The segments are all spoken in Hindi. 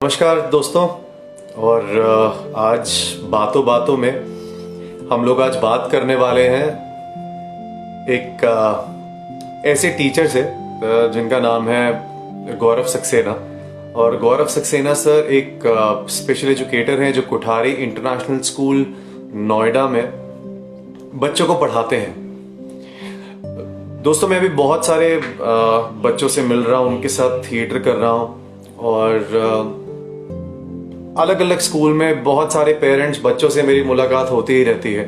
नमस्कार दोस्तों। और आज बातों बातों में हम लोग आज बात करने वाले हैं एक ऐसे टीचर से जिनका नाम है गौरव सक्सेना। और गौरव सक्सेना सर एक स्पेशल एजुकेटर हैं जो कोठारी इंटरनेशनल स्कूल नोएडा में बच्चों को पढ़ाते हैं। दोस्तों मैं भी बहुत सारे बच्चों से मिल रहा हूँ, उनके साथ थिएटर कर रहा हूँ और अलग अलग स्कूल में बहुत सारे पेरेंट्स बच्चों से मेरी मुलाकात होती ही रहती है।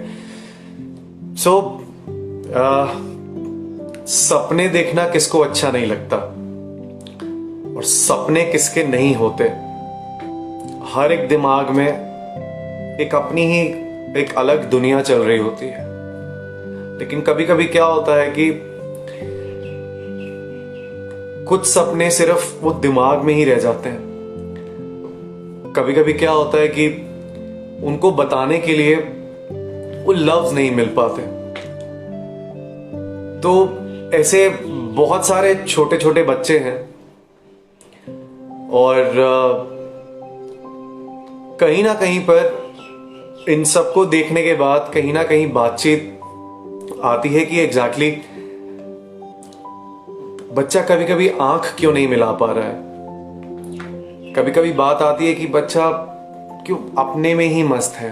सपने देखना किसको अच्छा नहीं लगता और सपने किसके नहीं होते। हर एक दिमाग में एक अपनी ही एक अलग दुनिया चल रही होती है। लेकिन कभी कभी क्या होता है कि कुछ सपने सिर्फ वो दिमाग में ही रह जाते हैं। कभी कभी क्या होता है कि उनको बताने के लिए वो लफ्ज नहीं मिल पाते। तो ऐसे बहुत सारे छोटे छोटे बच्चे हैं और कहीं ना कहीं पर इन सबको देखने के बाद कहीं ना कहीं बातचीत आती है कि एग्जैक्टली बच्चा कभी कभी आंख क्यों नहीं मिला पा रहा है। कभी कभी बात आती है कि बच्चा क्यों अपने में ही मस्त है,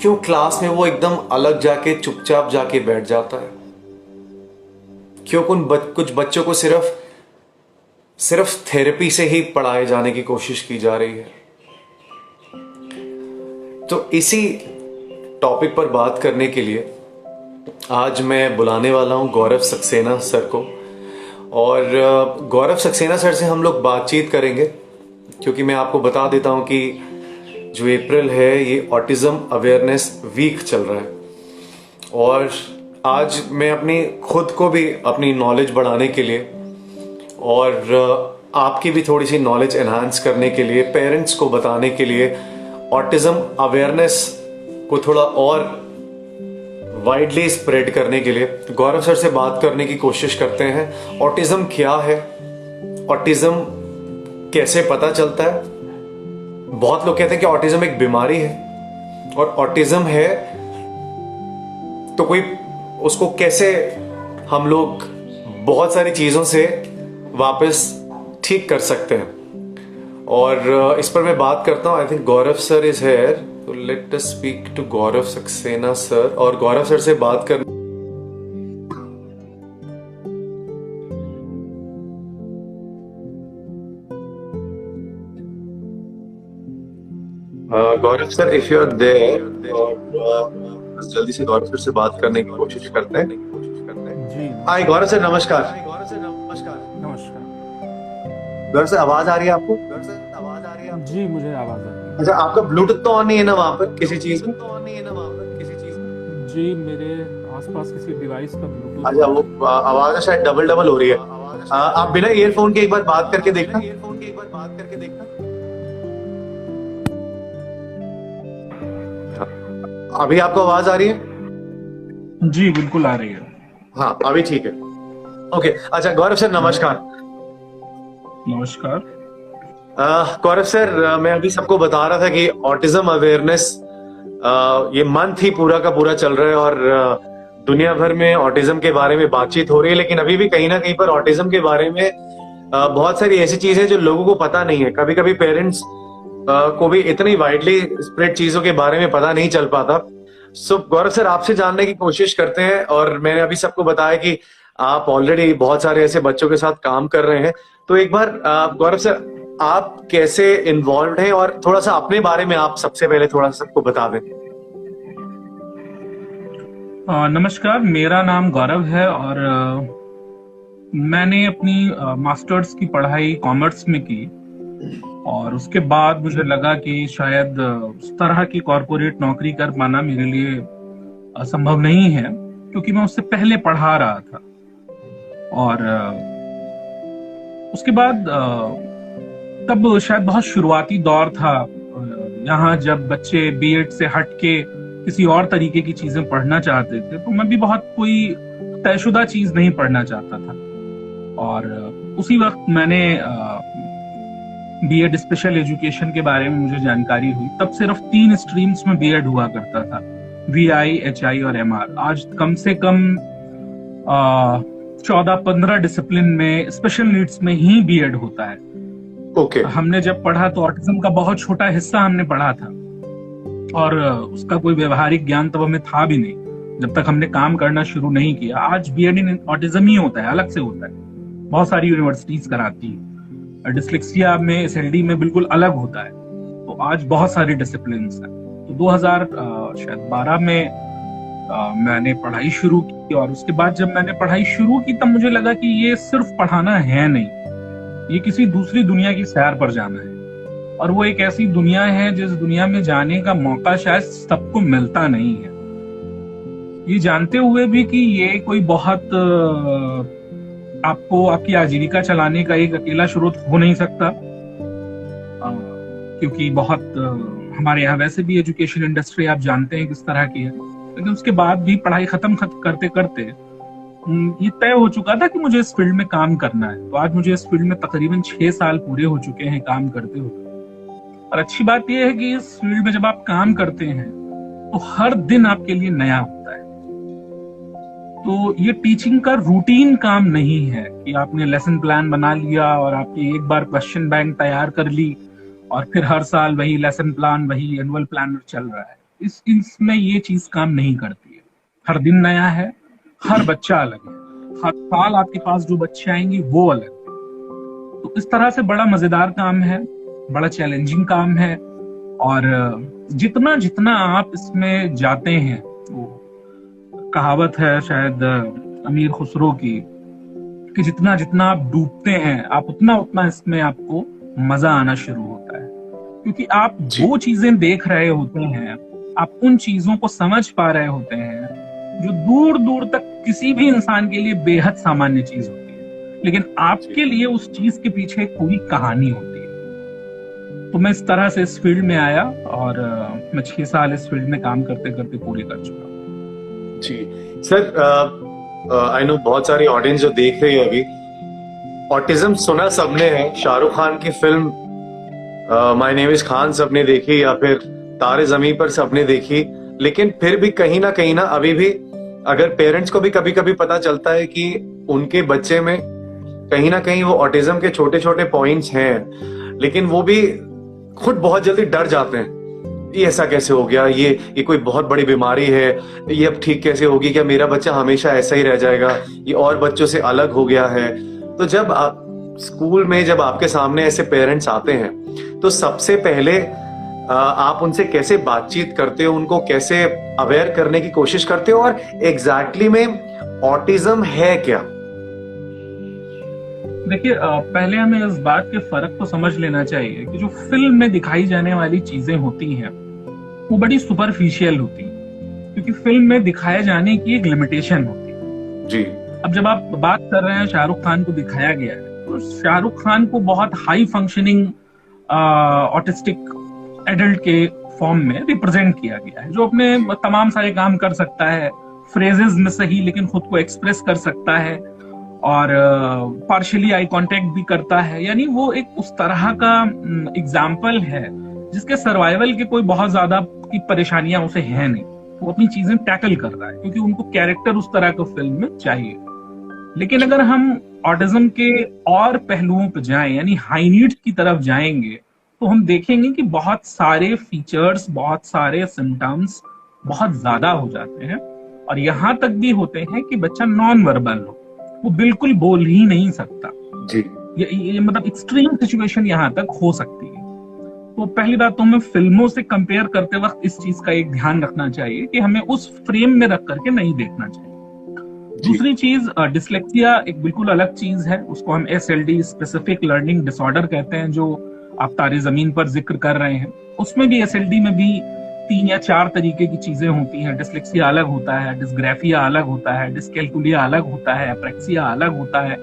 क्यों क्लास में वो एकदम अलग जाके चुपचाप जाके बैठ जाता है, क्यों कुछ बच्चों को सिर्फ थेरेपी से ही पढ़ाए जाने की कोशिश की जा रही है। तो इसी टॉपिक पर बात करने के लिए आज मैं बुलाने वाला हूं गौरव सक्सेना सर को। और गौरव सक्सेना सर से हम लोग बातचीत करेंगे क्योंकि मैं आपको बता देता हूं कि जो अप्रैल है ये ऑटिज्म अवेयरनेस वीक चल रहा है। और आज मैं अपनी खुद को भी अपनी नॉलेज बढ़ाने के लिए और आपकी भी थोड़ी सी नॉलेज एनहांस करने के लिए, पेरेंट्स को बताने के लिए, ऑटिज्म अवेयरनेस को थोड़ा और वाइडली स्प्रेड करने के लिए गौरव सर से बात करने की कोशिश करते हैं। ऑटिज्म क्या है, ऑटिज्म कैसे पता चलता है। बहुत लोग कहते हैं कि ऑटिज्म एक बीमारी है और ऑटिज्म है तो कोई उसको कैसे हम लोग बहुत सारी चीजों से वापस ठीक कर सकते हैं। और इस पर मैं बात करता हूं। I think Gaurav sir is here, तो let us speak to Gaurav Saxena sir. और गौरव सर से बात कर Gaurav sir if you are there, जल्दी से गौरव सर से बात करने की कोशिश करते हैं। जी हाय गौरव सर, नमस्कार। नमस्कार। गौरव सर आवाज आ रही है आपको? जी मुझे आवाज आ रही है। अच्छा, आपका ब्लूटूथ तो ऑन नहीं है ना वहां पर किसी चीज में? जी मेरे आसपास किसी डिवाइस का ब्लूटूथ। अच्छा, वो आवाज शायद डबल हो रही है। आप बिना ईयरफोन के एक बार बात करके देखना। अभी आपको आवाज आ रही है? जी बिल्कुल आ रही है। हाँ अभी ठीक है। ओके, अच्छा गौरव सर नमस्कार। नमस्कार। गौरव सर, मैं अभी सबको बता रहा था कि ऑटिज्म अवेयरनेस ये मंथ ही पूरा का पूरा चल रहा है और दुनिया भर में ऑटिज्म के बारे में बातचीत हो रही है। लेकिन अभी भी कहीं ना कहीं पर ऑटिज्म के बारे में बहुत सारी ऐसी चीजें जो लोगों को पता नहीं है। कभी कभी पेरेंट्स को भी इतनी वाइडली स्प्रेड चीजों के बारे में पता नहीं चल पाता। सो गौरव सर आपसे जानने की कोशिश करते हैं। और मैंने अभी सबको बताया कि आप ऑलरेडी बहुत सारे ऐसे बच्चों के साथ काम कर रहे हैं। तो एक बार गौरव सर आप कैसे इन्वॉल्व हैं और थोड़ा सा अपने बारे में आप सबसे पहले थोड़ा सा सबको बता दें। नमस्कार, मेरा नाम गौरव है और मैंने अपनी मास्टर्स की पढ़ाई कॉमर्स में की और उसके बाद मुझे लगा कि शायद उस तरह की कॉर्पोरेट नौकरी कर पाना मेरे लिए असंभव नहीं है क्योंकि मैं उससे पहले पढ़ा रहा था। और उसके बाद तब शायद बहुत शुरुआती दौर था यहाँ, जब बच्चे बीएड से हटके किसी और तरीके की चीजें पढ़ना चाहते थे, तो मैं भी बहुत कोई तयशुदा चीज नहीं पढ़ना चाहता था। और उसी वक्त मैंने बीएड स्पेशल एजुकेशन के बारे में मुझे जानकारी हुई, तब सिर्फ 3 स्ट्रीम्स में बीएड हुआ करता था, वीआई, एचआई और एमआर। आज कम से कम 14-15 डिसिप्लिन में, स्पेशल नीड्स में ही बीएड होता है। ओके। हमने जब पढ़ा तो ऑटिज्म का बहुत छोटा हिस्सा हमने पढ़ा था, और उसका कोई व्यवहारिक ज्ञान तब हमें था भी नहीं जब तक हमने काम करना शुरू नहीं किया। आज बीएड इन ऑटिज्म ही होता है, अलग से होता है, बहुत सारी यूनिवर्सिटीज कराती है। डिस्लेक्सिया में, एसएलडी में बिल्कुल अलग होता है। तो आज बहुत सारी डिसिप्लिन्स हैं। तो 2012 में मैंने पढ़ाई शुरू की, और उसके बाद जब मैंने पढ़ाई शुरू की तब मुझे लगा कि ये सिर्फ पढ़ाना है नहीं, ये किसी दूसरी दुनिया की सैर पर जाना है। और वो एक ऐसी दुनिया है जिस दुनिया में जाने का मौका शायद सबको मिलता नहीं है। ये जानते हुए भी कि ये कोई बहुत आपको आपकी आजीविका चलाने का एक अकेला स्रोत हो नहीं सकता, क्योंकि बहुत हमारे यहाँ वैसे भी एजुकेशन इंडस्ट्री आप जानते हैं किस तरह की है। लेकिन उसके बाद भी पढ़ाई खत्म करते करते ये तय हो चुका था कि मुझे इस फील्ड में काम करना है। तो आज मुझे इस फील्ड में तकरीबन 6 साल पूरे हो चुके हैं काम करते हुए। और अच्छी बात यह है कि इस फील्ड में जब आप काम करते हैं तो हर दिन आपके लिए नया होता है। तो ये टीचिंग का रूटीन काम नहीं है कि आपने लेसन प्लान बना लिया और आपने एक बार क्वेश्चन बैंक तैयार कर ली और फिर हर साल वही लेसन प्लान, वही एनुअल प्लानर चल रहा है। इसमें ये चीज काम नहीं करती है। हर दिन नया है, हर बच्चा अलग है, हर साल आपके पास जो बच्चे आएंगे वो अलग है। तो इस तरह से बड़ा मजेदार काम है, बड़ा चैलेंजिंग काम है। और जितना जितना आप इसमें जाते हैं, वो कहावत है शायद अमीर खुसरो की कि जितना जितना आप डूबते हैं आप उतना उतना इसमें आपको मजा आना शुरू होता है। क्योंकि आप वो चीजें देख रहे होते हैं, आप उन चीजों को समझ पा रहे होते हैं जो दूर दूर तक किसी भी इंसान के लिए बेहद सामान्य चीज होती है, लेकिन आपके लिए उस चीज के पीछे पूरी कहानी होती है। तो मैं इस तरह से इस फील्ड में आया और मैं 6 साल इस फील्ड में काम करते करते पूरे कर चुका हूँ। जी सर, आई नो बहुत सारी ऑडियंस जो देख रही है अभी, ऑटिज्म सुना सबने है, शाहरुख खान की film my name is Khan सबने देखी, या फिर तारे ज़मीन पर सबने देखी। लेकिन फिर भी कहीं ना अभी भी अगर पेरेंट्स को भी कभी कभी पता चलता है कि उनके बच्चे में कहीं ना कहीं वो ऑटिज्म के छोटे छोटे पॉइंट्स हैं, लेकिन वो भी खुद बहुत जल्दी डर जाते हैं, ये ऐसा कैसे हो गया, ये कोई बहुत बड़ी बीमारी है, ये अब ठीक कैसे होगी, क्या मेरा बच्चा हमेशा ऐसा ही रह जाएगा, ये और बच्चों से अलग हो गया है। तो जब आप स्कूल में जब आपके सामने ऐसे पेरेंट्स आते हैं तो सबसे पहले आप उनसे कैसे बातचीत करते हो, उनको कैसे अवेयर करने की कोशिश करते हो, और एग्जैक्टली में ऑटिज्म है क्या? देखिए, पहले हमें इस बात के फर्क को समझ लेना चाहिए कि जो फिल्म में दिखाई जाने वाली चीजें होती हैं वो बड़ी सुपरफिशियल होती हैं, क्योंकि फिल्म में दिखाए जाने की एक लिमिटेशन होती है। जी। अब जब आप बात कर रहे हैं शाहरुख खान को दिखाया गया है, तो शाहरुख खान को बहुत हाई फंक्शनिंग ऑटिस्टिक एडल्ट के फॉर्म में रिप्रेजेंट किया गया है, जो अपने तमाम सारे काम कर सकता है, फ्रेजेस में सही लेकिन खुद को एक्सप्रेस कर सकता है, और पार्शियली आई कांटेक्ट भी करता है। यानी वो एक उस तरह का एग्जाम्पल है जिसके सर्वाइवल के कोई बहुत ज्यादा की परेशानियां उसे है नहीं। वो अपनी चीजें टैकल कर रहा है क्योंकि उनको कैरेक्टर उस तरह का फिल्म में चाहिए। लेकिन अगर हम ऑटिज्म के और पहलुओं पर जाएं, यानी हाई नीड्स की तरफ जाएंगे, तो हम देखेंगे कि बहुत सारे फीचर्स, बहुत सारे सिम्टम्स बहुत ज्यादा हो जाते हैं, और यहाँ तक भी होते हैं कि बच्चा नॉन वर्बल हो, वो बिल्कुल बोल ही नहीं सकता। जी। ये मतलब एक्सट्रीम सिचुएशन यहाँ तक हो सकती है। तो पहली बात तो हमें फिल्मों से कंपेयर करते वक्त इस चीज का एक ध्यान रखना चाहिए कि हमें उस फ्रेम में रख करके नहीं देखना चाहिए। दूसरी चीज, डिस्लेक्सिया एक बिल्कुल अलग चीज है, उसको हम SLD स्पेसिफिक लर्निंग डिसऑर्डर कहते हैं, जो आप तारे जमीन पर जिक्र कर रहे हैं। उसमें भी SLD में भी 3 या 4 तरीके की चीजें होती हैं। डिस्लेक्सिया अलग होता है, डिस्ग्राफिया अलग होता है, डिस्कैल्कुलिया अलग होता है, एप्रेक्सिया अलग होता है।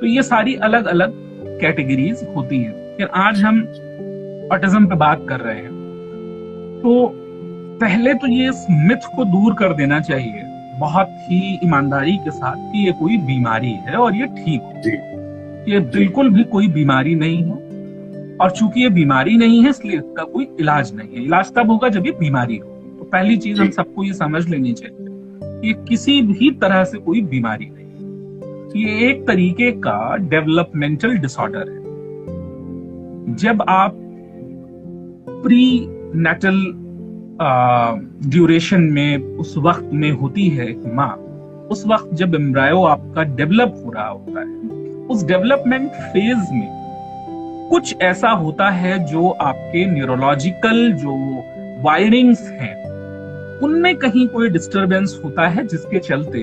तो ये सारी अलग अलग कैटेगरीज होती हैं। फिर आज हम ऑटिज्म पे बात कर रहे हैं, तो पहले तो ये इस मिथ को दूर कर देना चाहिए बहुत ही ईमानदारी के साथ कि ये कोई बीमारी है और ये ठीक हो। ये बिल्कुल भी कोई बीमारी नहीं है। और चूंकि ये बीमारी नहीं है इसलिए इसका कोई इलाज नहीं है। इलाज तब होगा जब ये बीमारी हो। तो पहली चीज हम सबको ये समझ लेनी चाहिए कि ये किसी भी तरह से कोई बीमारी नहीं है, ये एक तरीके का डेवलपमेंटल डिसऑर्डर है। जब आप प्री नेटल ड्यूरेशन में उस वक्त में होती है एक माँ, उस वक्त जब एम्ब्रायो आपका डेवलप हो रहा होता है, उस डेवलपमेंट फेज में कुछ ऐसा होता है जो आपके न्यूरोलॉजिकल जो वायरिंग्स हैं उनमें कहीं कोई डिस्टरबेंस होता है, जिसके चलते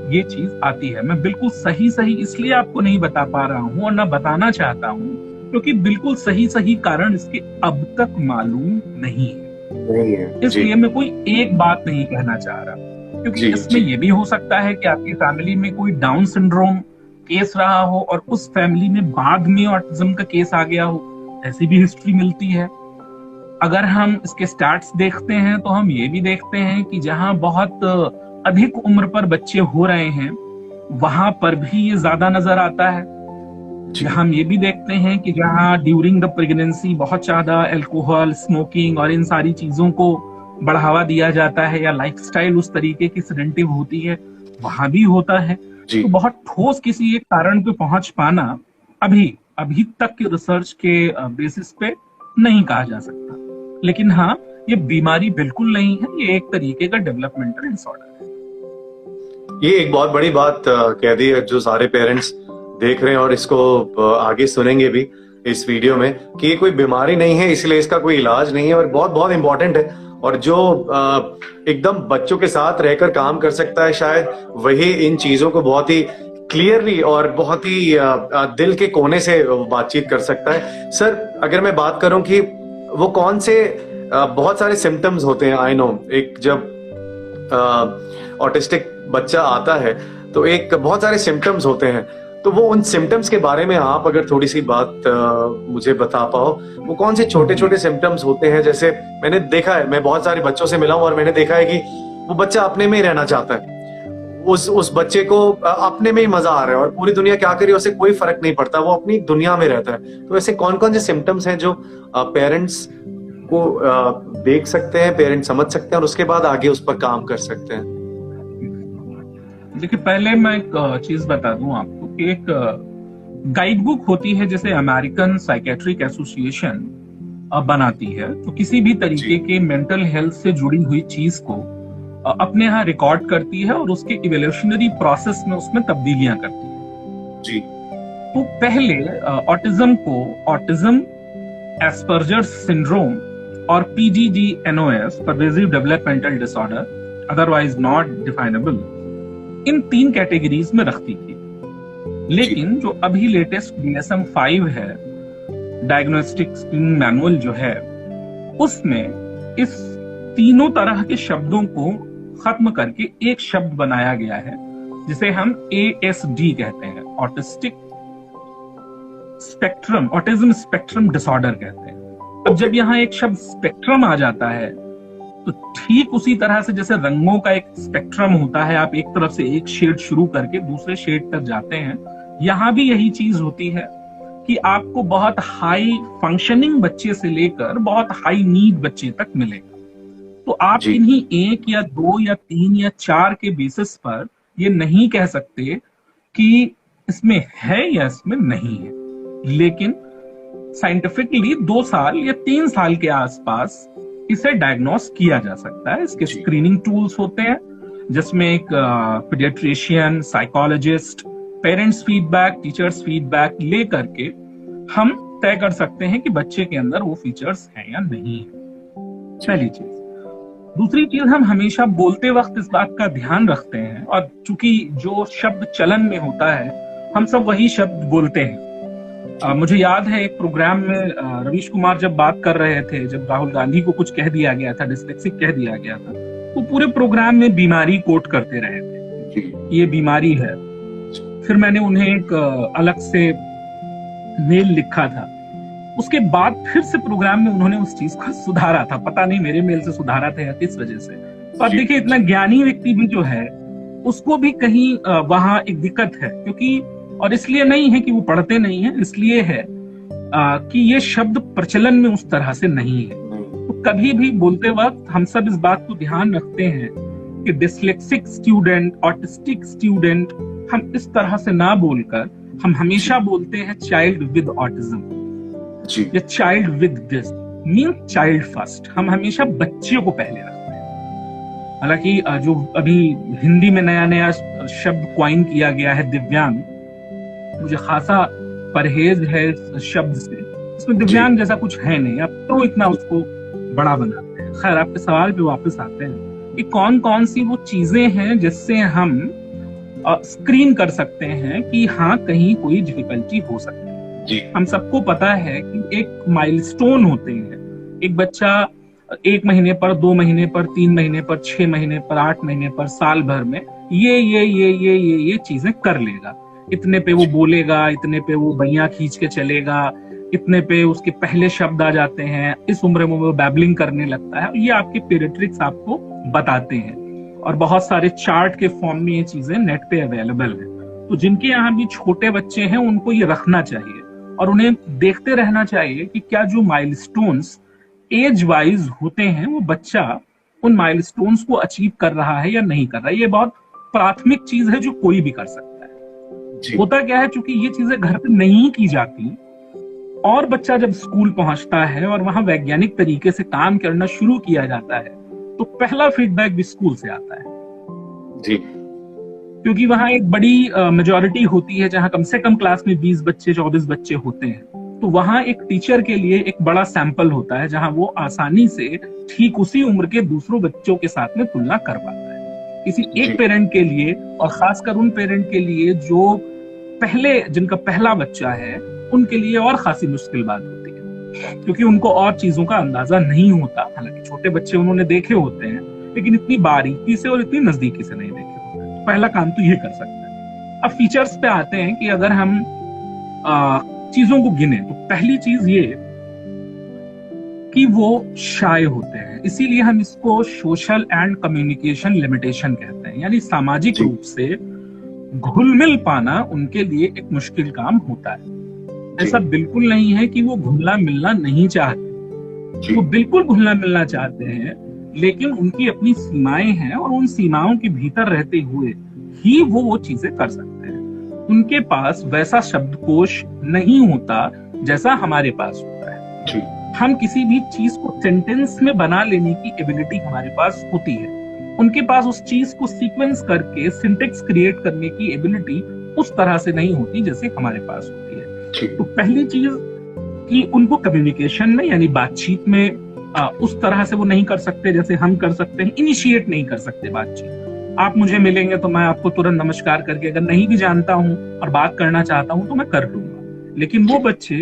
ये चीज आती है। मैं बिल्कुल सही इसलिए आपको नहीं बता पा रहा हूं और ना बताना चाहता हूं क्योंकि बिल्कुल सही कारण इसके अब तक मालूम नहीं है। इसलिए मैं कोई एक बात नहीं कहना चाह रहा, क्योंकि इसमें ये भी हो सकता है कि आपकी फैमिली में कोई डाउन सिंड्रोम केस रहा हो और उस फैमिली में बाद में ऑटिज्म का केस आ गया हो, ऐसी भी हिस्ट्री मिलती है। अगर हम इसके स्टैट्स देखते हैं तो हम ये भी देखते हैं कि जहां बहुत अधिक उम्र पर बच्चे हो रहे हैं वहां पर भी ये ज्यादा नजर आता है। हम ये भी देखते हैं कि जहां ड्यूरिंग द प्रेगनेंसी बहुत ज्यादा अल्कोहल, स्मोकिंग और इन सारी चीजों को बढ़ावा दिया जाता है या लाइफस्टाइल उस तरीके की सेडेंटिव होती है, वहां भी होता है। तो बहुत ठोस किसी एक कारण पे पहुंच पाना अभी तक की रिसर्च के बेसिस पे नहीं कहा जा सकता, लेकिन हाँ ये बीमारी बिल्कुल नहीं है, ये एक तरीके का डेवलपमेंटल डिसऑर्डर है। ये एक बहुत बड़ी बात कह दी है जो सारे पेरेंट्स देख रहे हैं और इसको आगे सुनेंगे भी इस वीडियो में, कि ये कोई बीमारी नहीं है इसलिए इसका कोई इलाज नहीं है, और बहुत बहुत इंपॉर्टेंट है। और जो एकदम बच्चों के साथ रहकर काम कर सकता है शायद वही इन चीजों को बहुत ही क्लियरली और बहुत ही दिल के कोने से बातचीत कर सकता है। सर अगर मैं बात करूं कि वो कौन से बहुत सारे सिम्टम्स होते हैं, आई नो एक जब ऑटिस्टिक बच्चा आता है तो एक बहुत सारे सिम्टम्स होते हैं, तो वो उन सिम्टम्स के बारे में आप अगर थोड़ी सी बात मुझे बता पाओ, वो कौन से छोटे छोटे सिम्टम्स होते हैं। जैसे मैंने देखा है, मैं बहुत सारे बच्चों से मिला हूं और मैंने देखा है कि वो बच्चा अपने में ही रहना चाहता है, उस बच्चे को अपने में ही मजा आ रहा है और पूरी दुनिया क्या करे उसे कोई फर्क नहीं पड़ता, वो अपनी दुनिया में रहता है। तो ऐसे कौन कौन से सिम्टम्स हैं जो पेरेंट्स को देख सकते हैं, पेरेंट्स समझ सकते हैं और उसके बाद आगे उस पर काम कर सकते हैं? देखिए पहले मैं एक चीज बता दूं आपको कि एक गाइड बुक होती है जैसे अमेरिकन साइकेट्रिक एसोसिएशन बनाती है, तो किसी भी तरीके के मेंटल हेल्थ से जुड़ी हुई चीज को अपने यहाँ रिकॉर्ड करती है और उसके इवोल्यूशनरी प्रोसेस में उसमें तब्दीलियां करती है जी। तो पहले ऑटिज्म को ऑटिज्म, एस्पर्जर सिंड्रोम और PDD-NOS, pervasive developmental disorder otherwise not definable, in 3 categories में रखती थी। लेकिन जो अभी लेटेस्ट DSM-5 है, डायग्नोस्टिक स्क्रीनिंग मैनुअल जो है, उसमें इस तीनों तरह के शब्दों को खत्म करके एक शब्द बनाया गया है जिसे हम ASD कहते हैं, ऑटिज्म स्पेक्ट्रम डिसऑर्डर कहते हैं। अब जब यहाँ एक शब्द स्पेक्ट्रम आ जाता है तो ठीक उसी तरह से जैसे रंगों का एक स्पेक्ट्रम होता है, आप एक तरफ से एक शेड शुरू करके दूसरे शेड तक जाते हैं, यहाँ भी यही चीज होती है कि आपको बहुत हाई फंक्शनिंग बच्चे से लेकर बहुत हाई नीड बच्चे तक मिलेगा। तो आप इन्हीं 1 या 2 या 3 या 4 के बेसिस पर ये नहीं कह सकते कि इसमें है या इसमें नहीं है, लेकिन साइंटिफिकली 2 साल या 3 साल के आसपास इसे डायग्नोस किया जा सकता है। इसके स्क्रीनिंग टूल्स होते हैं जिसमें एक paediatrician, psychologist, parents feedback, teachers feedback ले करके हम तय कर सकते हैं कि बच्चे के अंदर वो फीचर्स हैं या नहीं है। पहली चीज। दूसरी चीज, हम हमेशा बोलते वक्त इस बात का ध्यान रखते हैं, और चूंकि जो शब्द चलन में होता है हम सब वही शब्द बोलते हैं। मुझे याद है एक प्रोग्राम में रवीश कुमार जब बात कर रहे थे, जब राहुल गांधी को कुछ कह दिया गया था, डिस्लेक्सिक कह दिया गया था, तो पूरे प्रोग्राम में बीमारी कोट करते रहे थे, ये बीमारी है। फिर मैंने उन्हें एक अलग से मेल लिखा था, उसके बाद फिर से प्रोग्राम में उन्होंने उस चीज को सुधारा था, पता नहीं मेरे मेल से सुधारा था या किस वजह से। और देखिए इतना ज्ञानी व्यक्ति भी जो है उसको भी कहीं वहां एक दिक्कत है, क्योंकि और इसलिए नहीं है कि वो पढ़ते नहीं है, इसलिए है कि ये शब्द प्रचलन में उस तरह से नहीं है। तो कभी भी बोलते वक्त हम सब इस बात को ध्यान रखते हैं कि डिस्लेक्सिक स्टूडेंट, ऑटिस्टिक स्टूडेंट, हम इस तरह से ना बोलकर हम हमेशा बोलते हैं चाइल्ड विद ऑटिज्म या child with this, mean child first. हम हमेशा बच्चे को पहले रखते हैं। हालांकि जो अभी हिंदी में नया नया शब्द क्वाइन किया गया है दिव्यांग, मुझे खासा परहेज है इस शब्द से। इसमें दिव्यांग जैसा कुछ है नहीं, अब तो इतना उसको बड़ा बनाते हैं। खैर, आपके सवाल पे वापस आते हैं कि कौन कौन सी वो चीजें हैं जिससे हम स्क्रीन कर सकते हैं कि हाँ कहीं कोई डिफिकल्टी हो सकती है। जी। हम सबको पता है कि एक माइलस्टोन होते हैं। एक बच्चा 1 महीने पर, 2 महीने पर, 3 महीने पर, 6 महीने पर, 8 महीने पर, साल भर में ये चीजें कर लेगा। इतने पे वो बोलेगा, इतने पे वो बैया खींच के चलेगा, इतने पे उसके पहले शब्द आ जाते हैं। इस उम्र में वो बैबलिंग करने लगता है। ये आपके पीडियाट्रिक्स आपको बताते हैं और बहुत सारे चार्ट के फॉर्म में ये चीजें नेट पे अवेलेबल है। तो जिनके यहाँ भी छोटे बच्चे हैं उनको ये रखना चाहिए और उन्हें देखते रहना चाहिए कि क्या जो माइलस्टोन्स एज वाइज होते हैं वो बच्चा उन माइलस्टोन्स को अचीव कर रहा है या नहीं कर रहा है। ये बहुत प्राथमिक चीज है जो कोई भी कर सकता है। होता क्या है, चूंकि ये चीजें घर पे नहीं की जाती और बच्चा जब स्कूल पहुंचता है और वहां वैज्ञानिक तरीके से काम करना शुरू किया जाता है तो पहला फीडबैक भी स्कूल से आता है जी। क्योंकि वहां एक बड़ी मेजॉरिटी होती है, जहां कम से कम क्लास में 20 बच्चे 24 बच्चे होते हैं। तो वहां एक टीचर के लिए एक बड़ा सैंपल होता है जहां वो आसानी से ठीक उसी उम्र के दूसरों बच्चों के साथ में तुलना कर पाता है। किसी एक पेरेंट के लिए, और खासकर उन पेरेंट के लिए जो जिनका पहला बच्चा है, उनके लिए और खासी मुश्किल बात होती है क्योंकि उनको और चीजों का अंदाजा नहीं होता। हालांकि छोटे बच्चे उन्होंने देखे होते हैं लेकिन इतनी बारीकी से और इतनी नजदीकी से नहीं देखे होते हैं। तो पहला काम तो ये कर सकते हैं। अब फीचर्स पे आते हैं कि अगर हम चीजों को गिने तो पहली चीज ये कि वो शाय होते हैं। इसीलिए हम इसको सोशल एंड कम्युनिकेशन लिमिटेशन कहते हैं, यानी सामाजिक रूप से घुल मिल पाना उनके लिए एक मुश्किल काम होता है। ऐसा बिल्कुल नहीं है कि वो घुलना मिलना नहीं चाहते, वो बिल्कुल घुलना मिलना चाहते हैं, लेकिन उनकी अपनी सीमाएं हैं और उन सीमाओं के भीतर रहते हुए ही वो चीजें कर सकते हैं। उनके पास वैसा शब्दकोश नहीं होता जैसा हमारे पास होता है। हम किसी भी चीज को सेंटेंस में बना लेने की एबिलिटी हमारे पास होती है, उनके पास उस चीज को सीक्वेंस करके सिंटेक्स क्रिएट करने की एबिलिटी उस तरह से नहीं होती जैसे हमारे पास होती है। तो पहली चीज कि उनको कम्युनिकेशन में यानी बातचीत में उस तरह से वो नहीं कर सकते जैसे हम कर सकते हैं। इनिशिएट नहीं कर सकते बातचीत। आप मुझे मिलेंगे तो मैं आपको तुरंत नमस्कार करके, अगर नहीं भी जानता हूं और बात करना चाहता हूं तो मैं कर लूंगा, लेकिन वो बच्चे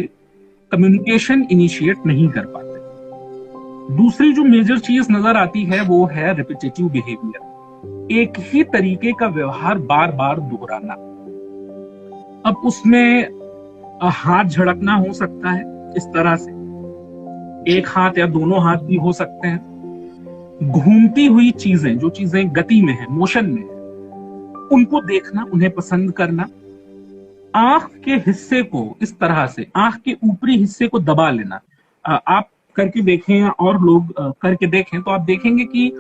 कम्युनिकेशन इनिशिएट नहीं कर पाते। दूसरी जो मेजर चीज नजर आती है वो है रिपीटेटिव बिहेवियर, एक ही तरीके का व्यवहार बार बार दोहराना। अब उसमें हाथ झड़कना हो सकता है इस तरह से, एक हाथ या दोनों हाथ भी हो सकते हैं। घूमती हुई चीजें, जो चीजें गति में है, मोशन में है, उनको देखना, उन्हें पसंद करना। आंख के हिस्से को इस तरह से, आंख के ऊपरी हिस्से को दबा लेना। आप करके देखें या और लोग करके देखें तो आप देखेंगे कि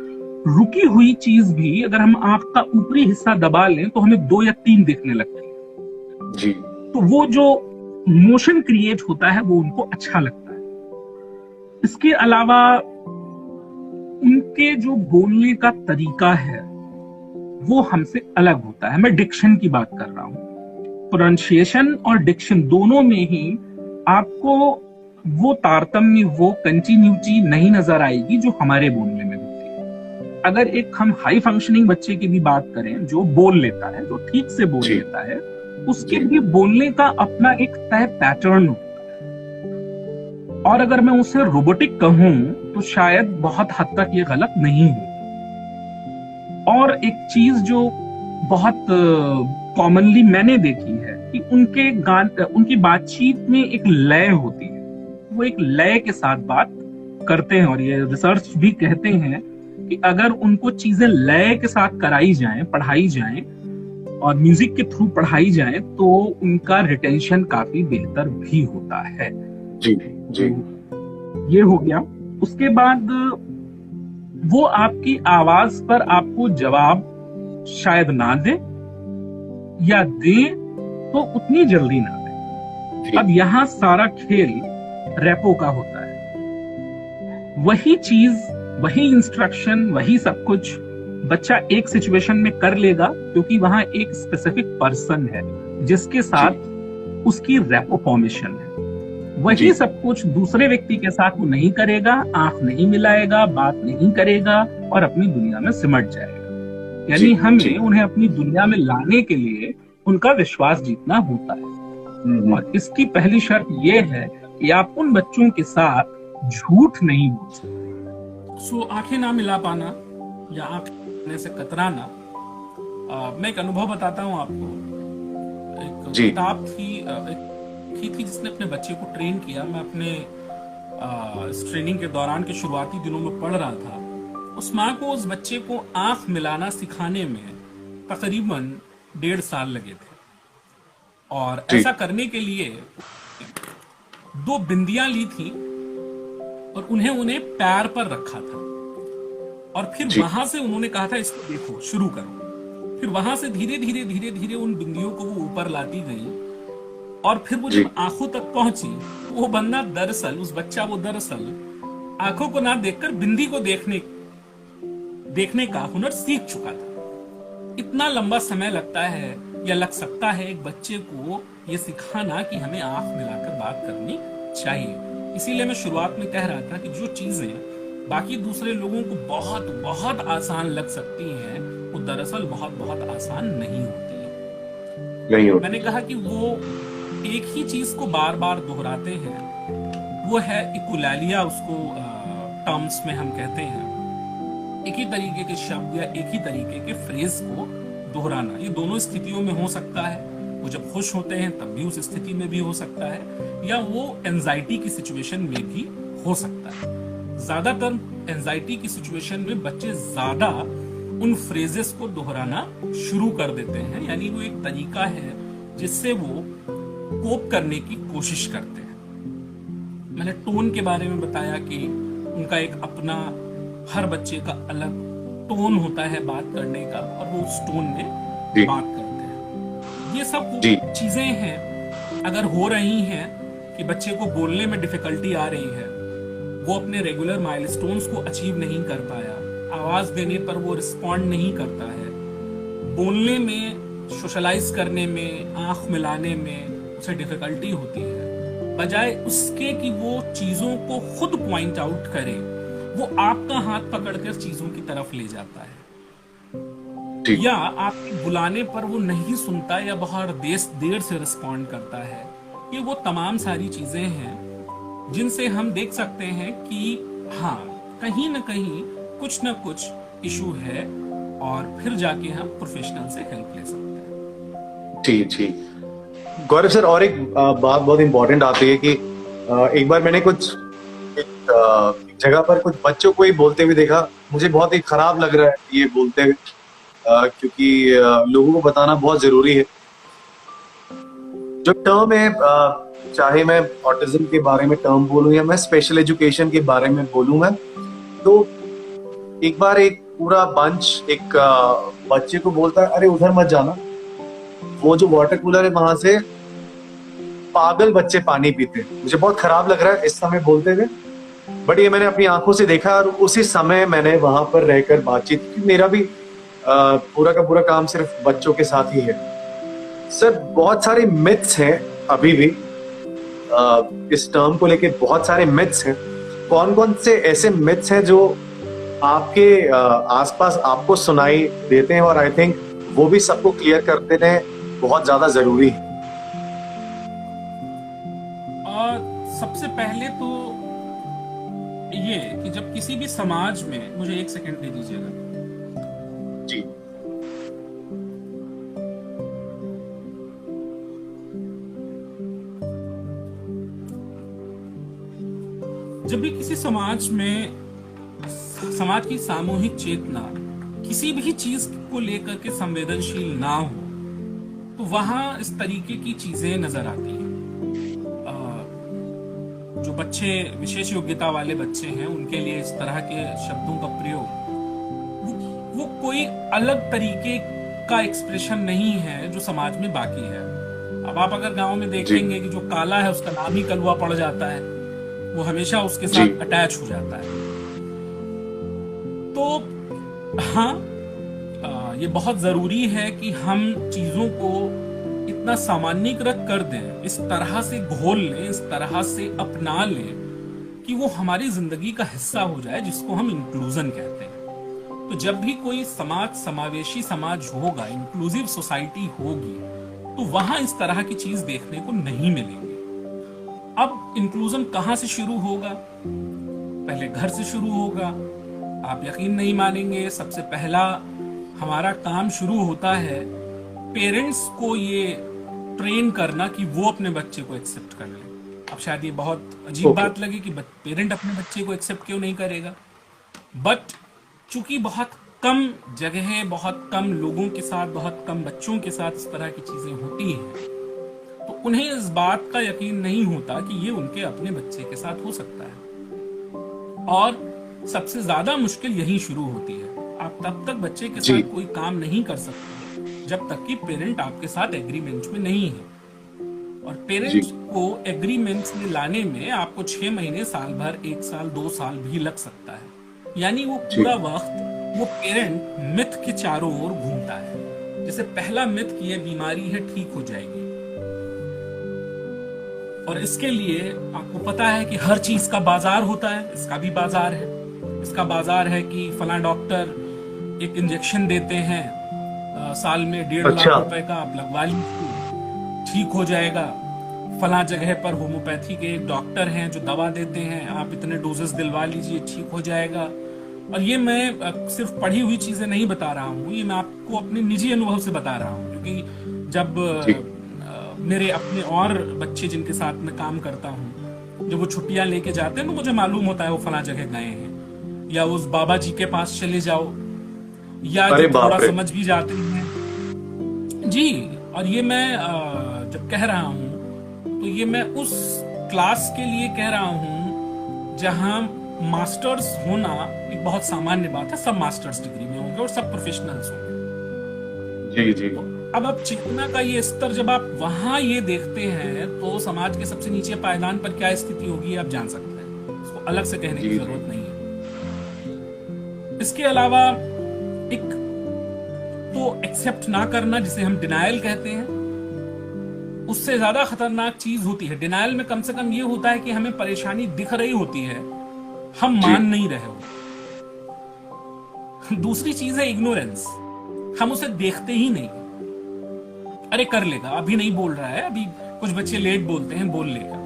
रुकी हुई चीज भी अगर हम आंख का ऊपरी हिस्सा दबा लें तो हमें 2 या 3 दिखने लगती है जी। तो वो जो मोशन क्रिएट होता है वो उनको अच्छा लगता है। इसके अलावा उनके जो बोलने का तरीका है वो हमसे अलग होता है। मैं डिक्शन की बात कर रहा हूं। प्रोनाउंसिएशन और डिक्शन दोनों में ही आपको वो तारतम्य, वो कंटिन्यूटी नहीं नजर आएगी जो हमारे बोलने में होती है। अगर एक हम हाई फंक्शनिंग बच्चे की भी बात करें जो बोल लेता है, जो ठीक से बोल लेता है, उसके लिए बोलने का अपना एक तय पैटर्न होता है। और अगर मैं उसे रोबोटिक कहूं तो शायद बहुत हद तक ये गलत नहीं हो। और एक चीज जो बहुत कॉमनली मैंने देखी है कि उनकी बातचीत में एक लय होती है, वो एक लय के साथ बात करते हैं। और ये रिसर्च भी कहते हैं कि अगर उनको चीजें लय के साथ कराई जाएं, पढ़ाई जाएं और म्यूजिक के थ्रू पढ़ाई जाएं तो उनका रिटेंशन काफी बेहतर भी होता है। जी जी ये हो गया। उसके बाद वो आपकी आवाज पर आपको जवाब शायद ना दे, या दे तो उतनी जल्दी ना दे। जी अब यहां सारा खेल रेपो का होता है। वही चीज, वही इंस्ट्रक्शन, वही सब कुछ बच्चा एक सिचुएशन में कर लेगा, क्योंकि वहां एक स्पेसिफिक पर्सन है जिसके साथ उसकी रेपो फॉर्मेशन है। वही जी सब कुछ दूसरे व्यक्ति के साथ वो नहीं करेगा, आंख नहीं मिलाएगा, बात नहीं करेगा और अपनी दुनिया में सिमट जाएगा। यानी जी हमें उन्हें अपनी दुनिया में लाने के लिए उनका विश्वास जीतना होता है। और इसकी पहली शर्त यह है कि आप उन बच्चों के साथ झूठ नहीं बोल सकते। आंखें ना मिला पाना या आंखें मिलाने से कतराना। मैं एक अनुभव बताता हूँ आपको। एक जी किताब थी, थी जिसने अपने बच्चे को ट्रेन किया। मैं अपने इस ट्रेनिंग के दौरान के शुरुआती दिनों में पढ़ रहा था। उस माँ को उस बच्चे को आंख मिलाना सिखाने में तकरीबन 1.5 साल लगे थे, और जी ऐसा करने के लिए 2 बिंदियां ली थी और उन्हें पैर पर रखा था, और फिर जी वहां से उन्होंने कहा था इसको देखो, शुरू करो। फिर वहां से धीरे धीरे उन बिंदियों को वो ऊपर लाती गई, और फिर वो जी जब आंखों तक पहुंची, वो बंदा दरअसल, उस बच्चा वो दरअसल आंखों को ना देखकर बिंदी को देखने का हुनर सीख चुका था। इतना लंबा समय लगता है या लग सकता है एक बच्चे को ये सिखाना कि हमें आंख मिलाकर बात करनी चाहिए। इसीलिए मैं शुरुआत में कह रहा था कि जो चीजें बाकी दूसरे लोगों को बहुत बहुत आसान लग सकती हैं, वो दरअसल बहुत बहुत आसान नहीं होती है। नहीं होती। मैंने कहा कि वो एक ही चीज को बार बार दोहराते हैं, वो है इकुलालिया, उसको टर्म्स में हम कहते हैं। एक ही तरीके के शब्द या एक ही तरीके के फ्रेज को दोहराना। ये दोनों स्थितियों में हो सकता है। वो जब खुश होते हैं तब भी उस स्थिति में भी हो सकता है, या वो एंजाइटी की सिचुएशन में भी हो सकता है। ज्यादातर एंजाइटी की सिचुएशन में बच्चे ज्यादा उन फ्रेजेस को दोहराना शुरू कर देते हैं, यानी वो एक तरीका है जिससे वो कोप करने की कोशिश करते हैं। मैंने टोन के बारे में बताया कि उनका एक अपना, हर बच्चे का अलग टोन होता है बात करने का, और वो उस टोन में बात करते हैं। ये सब वो चीजें हैं अगर हो रही हैं कि बच्चे को बोलने में डिफिकल्टी आ रही है, वो अपने रेगुलर माइलस्टोन्स को अचीव नहीं कर पाया, आवाज देने पर वो रिस्पॉन्ड नहीं करता है, बोलने में, सोशलाइज करने में, आंख मिलाने में उसे डिफिकल्टी होती है, बजाय उसके कि वो चीजों को खुद पॉइंट आउट करे, वो आपका हाथ पकड़कर चीजों की तरफ ले जाता है, या आपके बुलाने पर वो नहीं सुनता या बहुत देर से रिस्पॉन्ड करता है। ये वो तमाम सारी चीजें हैं जिनसे हम देख सकते हैं कि हाँ, कहीं ना कहीं कुछ ना कुछ इशू है, और फिर जाके हम प्रोफेशनल से हेल्प ले सकते हैं। जी जी गौरव सर, और एक बात बहुत इंपॉर्टेंट आती है कि एक बार मैंने एक जगह पर कुछ बच्चों को ही बोलते हुए देखा। मुझे बहुत ही खराब लग रहा है ये बोलते हुए, क्योंकि लोगों को बताना बहुत जरूरी है। जो टर्म है, चाहे मैं ऑटिज्म के बारे में टर्म बोलूं या मैं स्पेशल एजुकेशन के बारे में बोलूं, मैं तो एक बार एक पूरा बंच एक बच्चे को बोलता है, अरे उधर मत जाना, वो जो वाटर कूलर है वहां से पागल बच्चे पानी पीते हैं। मुझे बहुत खराब लग रहा है इस समय बोलते हुए, बट ये मैंने अपनी आंखों से देखा, और उसी समय मैंने वहां पर रहकर बातचीत की। मेरा भी पूरा का पूरा काम सिर्फ बच्चों के साथ ही है। सर, बहुत सारे मिथ्स हैं अभी भी इस टर्म को लेके, बहुत सारे मिथ्स हैं। कौन कौन से ऐसे मिथ्स हैं जो आपके आसपास आपको सुनाई देते हैं, और आई थिंक वो भी सबको क्लियर कर देने बहुत ज्यादा जरूरी है? और सबसे पहले तो ये कि जब किसी भी समाज में, मुझे 1 सेकंड दे दीजिएगा जी। जब भी किसी समाज में, समाज की सामूहिक चेतना किसी भी चीज को लेकर के संवेदनशील ना हो, तो वहां इस तरीके की चीजें नजर आती हैं। जो बच्चे विशेष योग्यता वाले बच्चे हैं उनके लिए इस तरह के शब्दों का प्रयोग वो कोई अलग तरीके का एक्सप्रेशन नहीं है जो समाज में बाकी है। अब आप अगर गांव में देखेंगे कि जो काला है उसका नाम ही कलवा पड़ जाता है, वो हमेशा उसके साथ अटैच हो जाता है। तो हाँ, ये बहुत जरूरी है कि हम चीजों को इतना सामान्यीकृत कर दें, इस तरह से घोल लें, इस तरह से अपना लें कि वो हमारी जिंदगी का हिस्सा हो जाए, जिसको हम इंक्लूजन कहते हैं। तो जब भी कोई समाज समावेशी समाज होगा, इंक्लूसिव सोसाइटी होगी, तो वहां इस तरह की चीज देखने को नहीं मिलेंगी। अब इंक्लूजन कहां से शुरू होगा? पहले घर से शुरू होगा। आप यकीन नहीं मानेंगे, सबसे पहला हमारा काम शुरू होता है पेरेंट्स को ये ट्रेन करना कि वो अपने बच्चे को एक्सेप्ट कर ले। अब शायद ये बहुत अजीब बात लगे कि पेरेंट अपने बच्चे को एक्सेप्ट क्यों नहीं करेगा, बट चूंकि बहुत कम जगह, बहुत कम लोगों के साथ, बहुत कम बच्चों के साथ इस तरह की चीजें होती हैं, तो उन्हें इस बात का यकीन नहीं होता कि ये उनके अपने बच्चे के साथ हो सकता है। और सबसे ज्यादा मुश्किल यही शुरू होती है। आप तब तक बच्चे के साथ कोई काम नहीं कर सकते जब तक कि पेरेंट आपके साथ एग्रीमेंट में नहीं है। और पेरेंट्स को एग्रीमेंट्स में लाने में आपको 6 महीने, साल भर, 1 साल, 2 साल भी लग सकता है। यानी वो पूरा वक्त वो पेरेंट मिथ के चारों ओर घूमता है। जैसे पहला मिथ कि ये बीमारी है, ठीक हो जाएगी, और इसके लिए आपको पता है कि हर चीज का बाजार होता है, इसका भी बाजार है। इसका बाजार है कि फला डॉक्टर एक इंजेक्शन देते हैं, साल में 1.5 लाख रुपए का, आप लगवा लीजिए, ठीक हो जाएगा। फला जगह पर होम्योपैथी के एक डॉक्टर हैं जो दवा देते हैं, आप इतने डोजेस दिलवा लीजिए, ठीक हो जाएगा। और ये मैं सिर्फ पढ़ी हुई चीजें नहीं बता रहा हूँ, ये मैं आपको अपने निजी अनुभव से बता रहा हूँ, क्योंकि जब मेरे अपने और बच्चे जिनके साथ मैं काम करता हूँ, जब वो छुट्टियां लेके जाते हैं तो मुझे मालूम होता है वो फला जगह गए हैं, या उस बाबा जी के पास चले जाओ, या जब थोड़ा समझ भी जाते हैं जी। और ये मैं जब कह रहा हूँ तो ये मैं उस क्लास के लिए कह रहा हूँ जहाँ मास्टर्स होना एक बहुत सामान्य बात है। सब मास्टर्स डिग्री में होंगे और सब प्रोफेशनल्स होंगे। जी जी। अब आप चेतना का ये स्तर जब आप वहां ये देखते हैं तो समाज के सबसे नीचे पायदान पर क्या स्थिति होगी आप जान सकते हैं। इसको अलग से कहने की जरूरत नहीं है। इसके अलावा एक तो एक्सेप्ट ना करना, जिसे हम डिनायल कहते हैं, उससे ज्यादा खतरनाक चीज होती है। डिनायल में कम से कम ये होता है कि हमें परेशानी दिख रही होती है, हम मान नहीं रहे हो। दूसरी चीज है इग्नोरेंस, हम उसे देखते ही नहीं। अरे कर लेगा, अभी नहीं बोल रहा है, अभी कुछ बच्चे लेट बोलते हैं, बोल लेगा।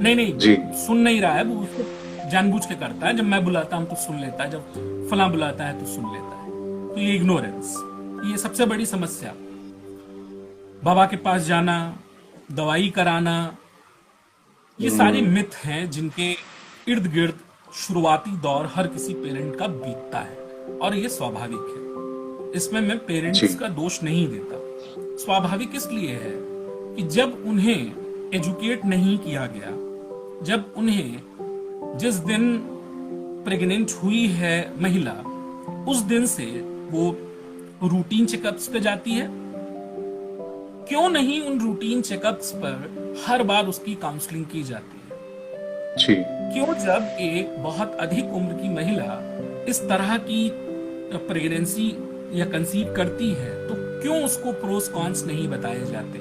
नहीं नहीं, सुन नहीं रहा है, वो उसको जानबूझ के करता है। जब मैं बुलाता हूं तो सुन लेता है, जब फला बुलाता है तो सुन लेता है। तो ये इग्नोरेंस, ये सबसे बड़ी समस्या। बाबा के पास जाना, दवाई कराना, ये सारे मिथ हैं जिनके इर्द गिर्द शुरुआती दौर हर किसी पेरेंट का बीतता है, और ये स्वाभाविक है। इसमें मैं पेरेंट्स का दोष नहीं देता। स्वाभाविक इसलिए है कि जब उन्हें एजुकेट नहीं किया गया, जब उन्हें जिस दिन प्रेग्नेंट हुई है महिला, उस दिन से वो रूटीन चेकअप्स पे जाती है। क्यों नहीं उन रूटीन चेकअप्स पर हर बार उसकी काउंसलिंग की जाती है? जी। क्यों जब एक बहुत अधिक उम्र की महिला इस तरह की प्रेगनेंसी या कंसीव करती है तो क्यों उसको प्रोस कॉन्स नहीं बताए जाते?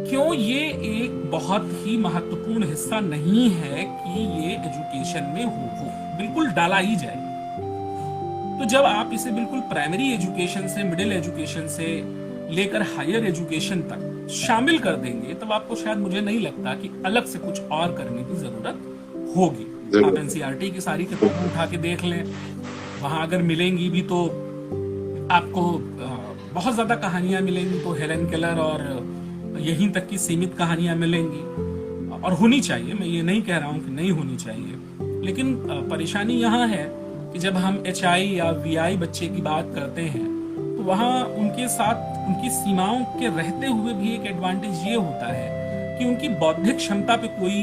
क्यों ये एक बहुत ही महत्वपूर्ण हिस्सा नहीं है कि ये एजुकेशन में हो? बिल्कुल डाला ही जाए। तो जब आप इसे बिल्कुल प्राइमरी एजुकेशन से, मिडिल एजुकेशन से लेकर हायर एजुकेशन तक शामिल कर देंगे, तब आपको शायद, मुझे नहीं लगता कि अलग से कुछ और करने की जरूरत होगी। आप एनसीईआरटी की सारी किताबें उठा के देख लें, वहां अगर मिलेंगी भी तो आपको बहुत ज्यादा कहानियां मिलेंगी, तो हेलेन केलर और यहीं तक की सीमित कहानियां मिलेंगी, और होनी चाहिए। मैं ये नहीं कह रहा हूं कि नहीं होनी चाहिए, लेकिन परेशानी यहाँ है कि जब हम HI या VI बच्चे की बात करते हैं तो वहाँ उनके साथ उनकी सीमाओं के रहते हुए भी एक एडवांटेज ये होता है कि उनकी बौद्धिक क्षमता पे कोई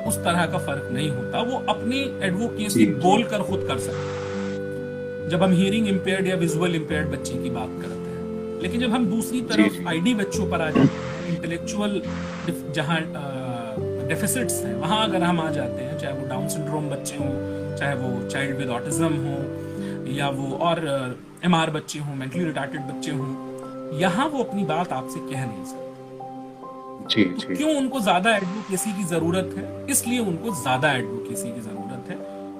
उस तरह का फर्क नहीं होता, वो अपनी एडवोकेसी बोलकर खुद कर सकते हैं जब हम हियरिंग इम्पेयर्ड या विजुअल इम्पेयर्ड बच्चे की बात करते हैं। लेकिन जब हम दूसरी तरफ आईडी बच्चों पर आ जाते हैं, इंटेलेक्चुअल जहाँ डेफिसिट्स हैं वहां अगर हम आ जाते हैं, चाहे वो डाउन सिंड्रोम बच्चे हों, चाहे वो चाइल्ड विद ऑटिज्म हो, या वो और एमआर बच्चे हों, मेंटली रिटार्टेड बच्चे हों, यहाँ वो अपनी बात आपसे कह नहीं सकते। तो क्यों उनको ज्यादा एडवोकेसी की जरूरत है? इसलिए उनको ज्यादा एडवोकेसी की जरूरत है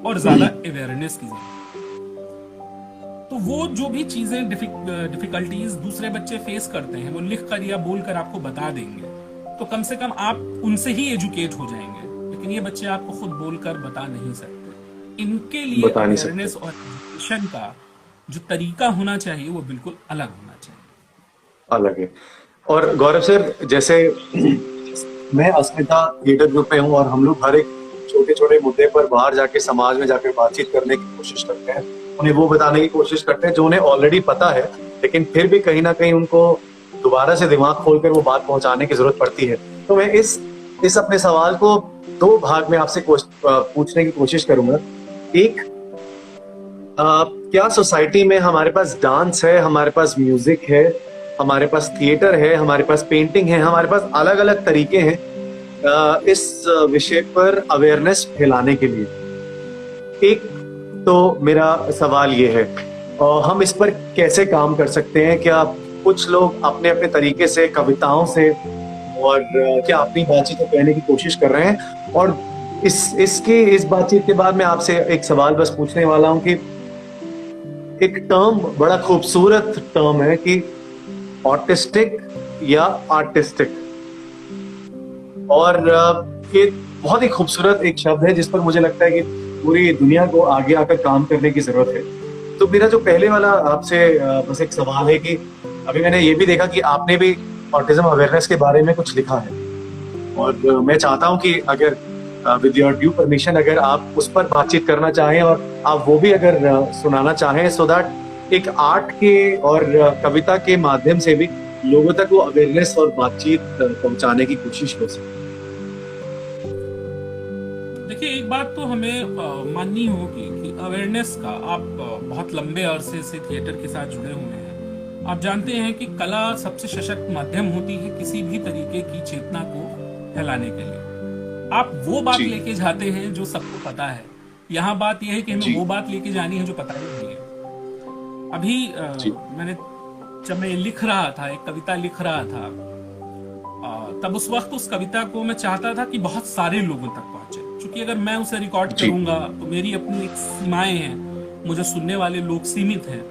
और ज्यादा अवेयरनेस की जरूरत है। तो वो जो भी चीजें डिफिकल्टीज दूसरे बच्चे फेस करते हैं, वो लिख कर या बोल कर आपको बता देंगे, तो कम से कम आप उनसे ही एजुकेट हो जाएंगे। लेकिन ये बच्चे आपको खुद बोलकर बता नहीं सकते। इनके लिए अवेयरनेस और एजुकेशन का जो तरीका होना चाहिए वो बिल्कुल अलग होना चाहिए। अलग है। और गौरव सर, जैसे मैं अस्मिता थिएटर ग्रुप में हूँ और हम लोग हर एक छोटे छोटे मुद्दे पर बाहर जाके समाज में जाकर बातचीत करने की कोशिश करते हैं, उन्हें वो बताने की कोशिश करते हैं जो उन्हें ऑलरेडी पता है, लेकिन फिर भी कहीं ना कहीं उनको दोबारा से दिमाग खोलकर वो बात पहुंचाने की जरूरत पड़ती है। तो मैं इस अपने सवाल को दो भाग में आपसे पूछने की कोशिश करूंगा। एक, क्या सोसाइटी में हमारे पास डांस है, हमारे पास म्यूजिक है, हमारे पास थिएटर है, हमारे पास पेंटिंग है, हमारे पास अलग अलग तरीके हैं इस विषय पर अवेयरनेस फैलाने के लिए? एक तो मेरा सवाल ये है, हम इस पर कैसे काम कर सकते हैं? क्या कुछ लोग अपने अपने तरीके से, कविताओं से, और क्या अपनी बातचीत को कहने की कोशिश कर रहे हैं? और इस बातचीत के बाद मैं आपसे एक सवाल बस पूछने वाला हूं कि एक टर्म, बड़ा खूबसूरत टर्म है कि ऑटिस्टिक या आर्टिस्टिक, और ये बहुत ही खूबसूरत एक शब्द है जिस पर मुझे लगता है कि पूरी दुनिया को आगे आकर काम करने की जरूरत है। तो मेरा जो पहले वाला आपसे बस एक सवाल है कि अभी मैंने ये भी देखा कि आपने भी ऑटिज्म अवेयरनेस के बारे में कुछ लिखा है, और मैं चाहता हूं कि अगर विद योर ड्यू परमिशन, अगर आप उस पर बातचीत करना चाहें और आप वो भी अगर सुनाना चाहें, सो दैट एक आर्ट के और कविता के माध्यम से भी लोगों तक वो अवेयरनेस और बातचीत पहुंचाने की कोशिश हो सके। देखिए, एक बात तो हमें माननी होगी कि अवेयरनेस का, आप बहुत लंबे अरसे से थिएटर के साथ जुड़े हुए हैं, आप जानते हैं कि कला सबसे सशक्त माध्यम होती है किसी भी तरीके की चेतना को फैलाने के लिए। आप वो बात लेके जाते हैं जो सबको पता है। यहाँ बात यह है कि हमें वो बात लेके जानी है जो पता ही नहीं है। अभी जब मैं लिख रहा था, एक कविता लिख रहा था, तब उस वक्त उस कविता को मैं चाहता था कि बहुत सारे लोगों तक पहुंचे, क्योंकि अगर मैं उसे रिकॉर्ड करूंगा तो मेरी अपनी एक सीमाएं हैं, मुझे सुनने वाले लोग सीमित हैं,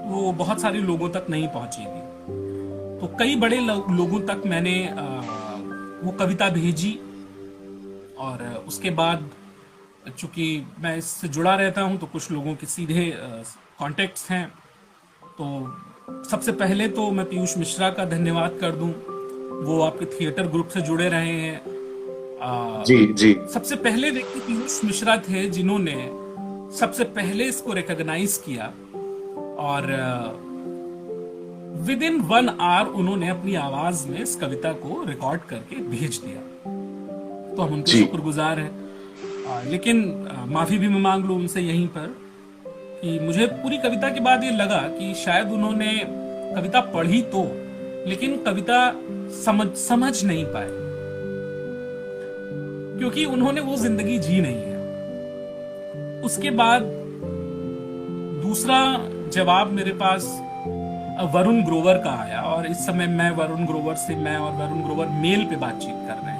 वो बहुत सारे लोगों तक नहीं पहुंचेगी। तो कई बड़े लोगों तक मैंने वो कविता भेजी, और उसके बाद चूंकि मैं इससे जुड़ा रहता हूं तो कुछ लोगों के सीधे कॉन्टेक्ट्स हैं। तो सबसे पहले तो मैं पीयूष मिश्रा का धन्यवाद कर दूं, वो आपके थिएटर ग्रुप से जुड़े रहे हैं। जी। सबसे पहले व्यक्ति पीयूष मिश्रा थे जिन्होंने सबसे पहले इसको रिकॉग्नाइज किया, और विद इन 1 आवर उन्होंने अपनी आवाज में इस कविता को रिकॉर्ड करके भेज दिया। तो हम उनके शुक्रगुजार हैं। लेकिन माफी भी मैं मांग लूं उनसे यहीं पर कि मुझे पूरी कविता के बाद ये लगा कि शायद उन्होंने कविता पढ़ी तो, लेकिन कविता समझ नहीं पाए, क्योंकि उन्होंने वो जिंदगी जी नहीं है। उसके बाद दूसरा जवाब मेरे पास वरुण ग्रोवर का आया, और इस समय मैं और वरुण ग्रोवर मेल पे बातचीत कर रहे हैं।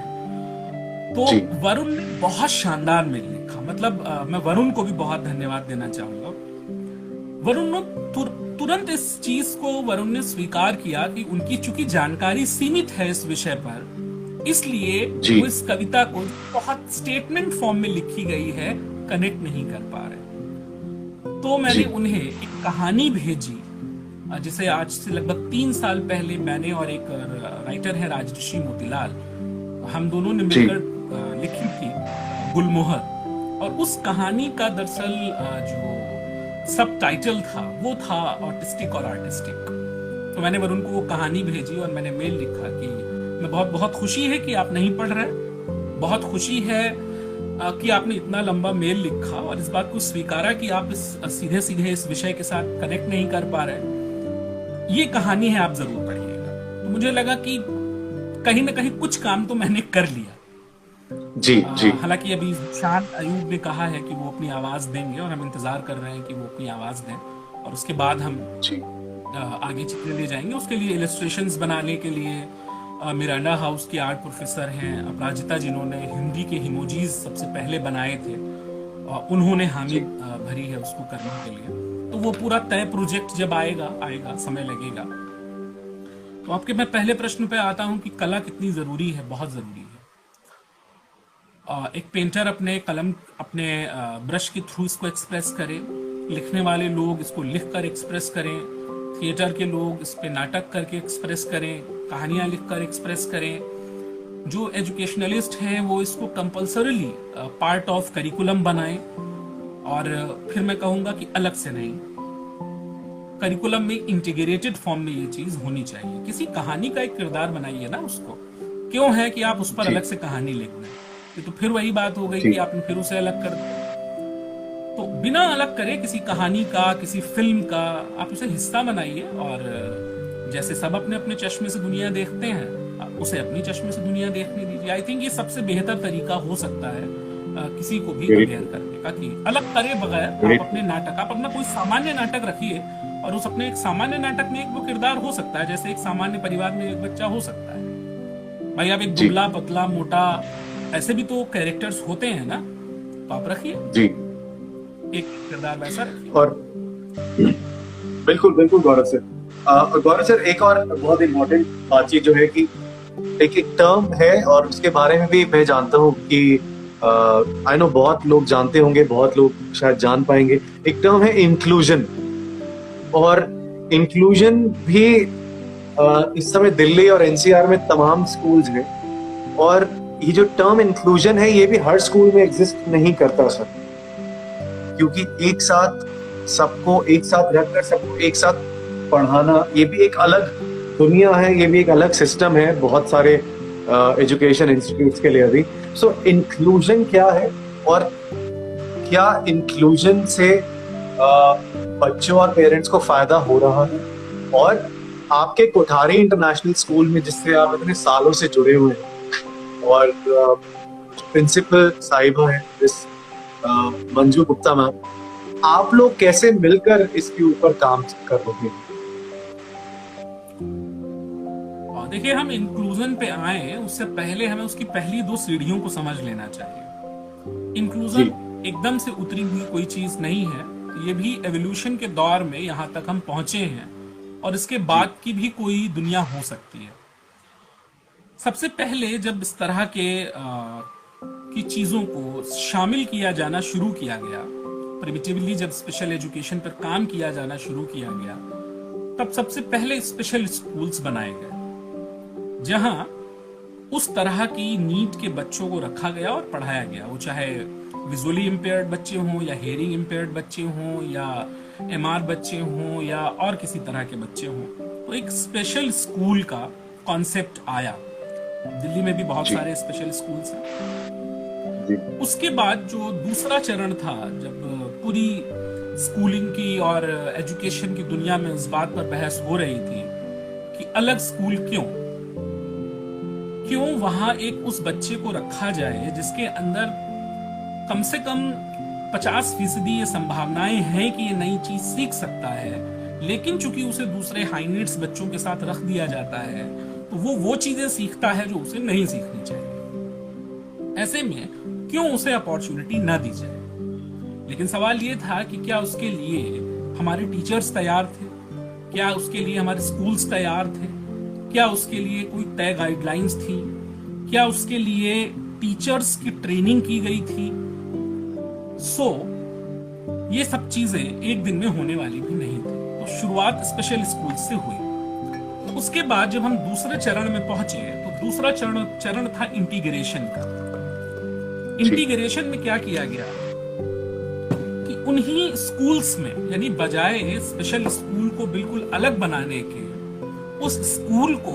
तो वरुण ने बहुत शानदार मेल लिखा, मतलब मैं वरुण को भी बहुत धन्यवाद देना चाहूंगा। वरुण ने तुरंत इस चीज को वरुण ने स्वीकार किया कि उनकी चूंकि जानकारी सीमित है इस विषय पर, इसलिए वो इस कविता को बहुत स्टेटमेंट फॉर्म में लिखी गई है कनेक्ट नहीं कर पा रहे। तो मैंने उन्हें एक कहानी भेजी, जिसे आज से लगभग 3 साल पहले मैंने और एक राइटर है राजऋषि मोतीलाल, हम दोनों ने मिलकर लिखी थी, गुलमोहर। और उस कहानी का दरअसल जो सब टाइटल था वो था ऑटिस्टिक और आर्टिस्टिक। तो मैंने वरुण को वो कहानी भेजी और मैंने मेल लिखा कि मैं बहुत बहुत खुशी है कि आप नहीं पढ़ रहे, बहुत खुशी है कि आपने इतना लंबा मेल लिखा और इस बात को स्वीकारा कि आप इस सीधे सीधे इस विषय के साथ कनेक्ट नहीं कर पा रहे। ये कहानी है, आप जरूर पढ़िएगा। तो मुझे लगा कि कहीं ना कहीं कुछ काम तो मैंने कर लिया। जी जी। हालांकि अभी शान अयूब ने कहा है कि वो अपनी आवाज देंगे और हम इंतजार कर रहे हैं कि वो अपनी आवाज दें, और उसके बाद हम जी आगे चित्र ले जाएंगे। उसके लिए इलस्ट्रेशंस बनाने के लिए मिरांडा हाउस की आर्ट प्रोफेसर हैं अपराजिता, जिन्होंने हिंदी के इमोजीज सबसे पहले बनाए थे, उन्होंने हामी भरी है उसको करने के लिए। तो वो पूरा तय प्रोजेक्ट जब आएगा समय लगेगा। तो आपके मैं पहले प्रश्न पे आता हूं कि कला कितनी जरूरी है। बहुत जरूरी है। एक पेंटर अपने कलम, अपने ब्रश के थ्रू इसको एक्सप्रेस करे, लिखने वाले लोग इसको लिखकर एक्सप्रेस करें, थिएटर के लोग इस पे नाटक करके एक्सप्रेस करें, कहानियां लिखकर एक्सप्रेस करें। जो एजुकेशनलिस्ट हैं वो इसको कंपल्सरीली पार्ट ऑफ करिकुलम बनाएं, और फिर मैं कहूंगा कि अलग से नहीं, करिकुलम में इंटीग्रेटेड फॉर्म में ये चीज होनी चाहिए। किसी कहानी का एक किरदार बनाइए ना उसको। क्यों है कि आप उस पर अलग से कहानी लिख दें, ये तो फिर वही बात हो गई कि आपने फिर उसे अलग कर दिया। तो बिना अलग करे किसी कहानी का, किसी फिल्म का, आप उसे हिस्सा बनाइए, और जैसे सब अपने अपने चश्मे से दुनिया देखते हैं, आप उसे अपनी चश्मे से दुनिया देखने दीजिए। आई थिंक ये सबसे बेहतर तरीका हो सकता है किसी को भी अवेयर करने का, कि अलग करे बगैर आप अपने नाटक, आप अपना कोई सामान्य नाटक रखिए, और उस अपने एक सामान्य नाटक में एक वो किरदार हो सकता है, जैसे एक सामान्य परिवार में एक बच्चा हो सकता है। भाई आप एक दुबला पतला मोटा, ऐसे भी तो कैरेक्टर्स होते हैं ना, तो आप रखिए जी एक किरदार वैसा रखिए। और बिल्कुल बिल्कुल गौरव सर। गौरव सर, एक और बहुत इम्पोर्टेंट बातचीत जो है कि एक टर्म है, और उसके बारे में भी मैं जानता हूँ कि आई नो बहुत लोग जानते होंगे, बहुत लोग शायद जान पाएंगे। एक टर्म है इंक्लूजन, और इंक्लूजन भी इस समय दिल्ली और एनसीआर में तमाम स्कूल्स हैं, और ये जो टर्म इंक्लूजन है ये भी हर स्कूल में एग्जिस्ट नहीं करता सर, क्योंकि एक साथ सबको एक साथ रखकर सबको एक साथ पढ़ाना ये भी एक अलग दुनिया है, ये भी एक अलग सिस्टम है बहुत सारे एजुकेशन इंस्टीट्यूट्स के लिए अभी। सो इंक्लूजन क्या है, और क्या इंक्लूजन से बच्चों और पेरेंट्स को फायदा हो रहा है? और आपके कोठारी इंटरनेशनल स्कूल में, जिससे आप इतने सालों से जुड़े हुए हैं, और प्रिंसिपल साहिबा है मंजू गुप्ता मैम, आप लोग कैसे मिलकर इसके ऊपर काम कर रहे हैं? देखिए, हम इंक्लूजन पे आए उससे पहले हमें उसकी पहली दो सीढ़ियों को समझ लेना चाहिए। इंक्लूजन एकदम से उतरी हुई कोई चीज नहीं है, ये भी एवोल्यूशन के दौर में यहाँ तक हम पहुंचे हैं, और इसके बाद की भी कोई दुनिया हो सकती है। सबसे पहले जब इस तरह के की चीजों को शामिल किया जाना शुरू किया गया, प्रिमिटिवली जब स्पेशल एजुकेशन पर काम किया जाना शुरू किया गया, तब सबसे पहले स्पेशल स्कूल्स बनाए गए, जहां उस तरह की नीड के बच्चों को रखा गया और पढ़ाया गया। वो चाहे विजुअली इम्पेयर्ड बच्चे हों, या हेयरिंग इम्पेयर्ड बच्चे हों, या एमआर बच्चे हों, या और किसी तरह के बच्चे हों। तो एक स्पेशल स्कूल का कॉन्सेप्ट आया। दिल्ली में भी बहुत सारे स्पेशल स्कूल्स हैं। उसके बाद जो दूसरा चरण था, जब पूरी स्कूलिंग की और एजुकेशन की दुनिया में इस बात पर बहस हो रही थी कि अलग स्कूल क्यों वहां एक उस बच्चे को रखा जाए जिसके अंदर कम से कम 50% ये संभावनाएं हैं कि ये नई चीज सीख सकता है, लेकिन चूंकि उसे दूसरे हाई नीड्स बच्चों के साथ रख दिया जाता है, तो वो चीजें सीखता है जो उसे नहीं सीखनी चाहिए। ऐसे में क्यों उसे अपॉर्चुनिटी ना दी जाए? लेकिन सवाल ये था कि क्या उसके लिए हमारे टीचर्स तैयार थे? क्या उसके लिए हमारे स्कूल्स तैयार थे? क्या उसके लिए कोई तय गाइडलाइंस थी? क्या उसके लिए टीचर्स की ट्रेनिंग की गई थी? ये सब चीजें एक दिन में होने वाली भी नहीं थी। तो शुरुआत स्पेशल स्कूल से हुई। उसके बाद जब हम दूसरे चरण में पहुंचे, तो दूसरा चरण था इंटीग्रेशन का। इंटीग्रेशन में क्या किया गया कि उन्हीं स्कूल्स में, यानी बजाय स्पेशल स्कूल को बिल्कुल अलग बनाने के, उस स्कूल को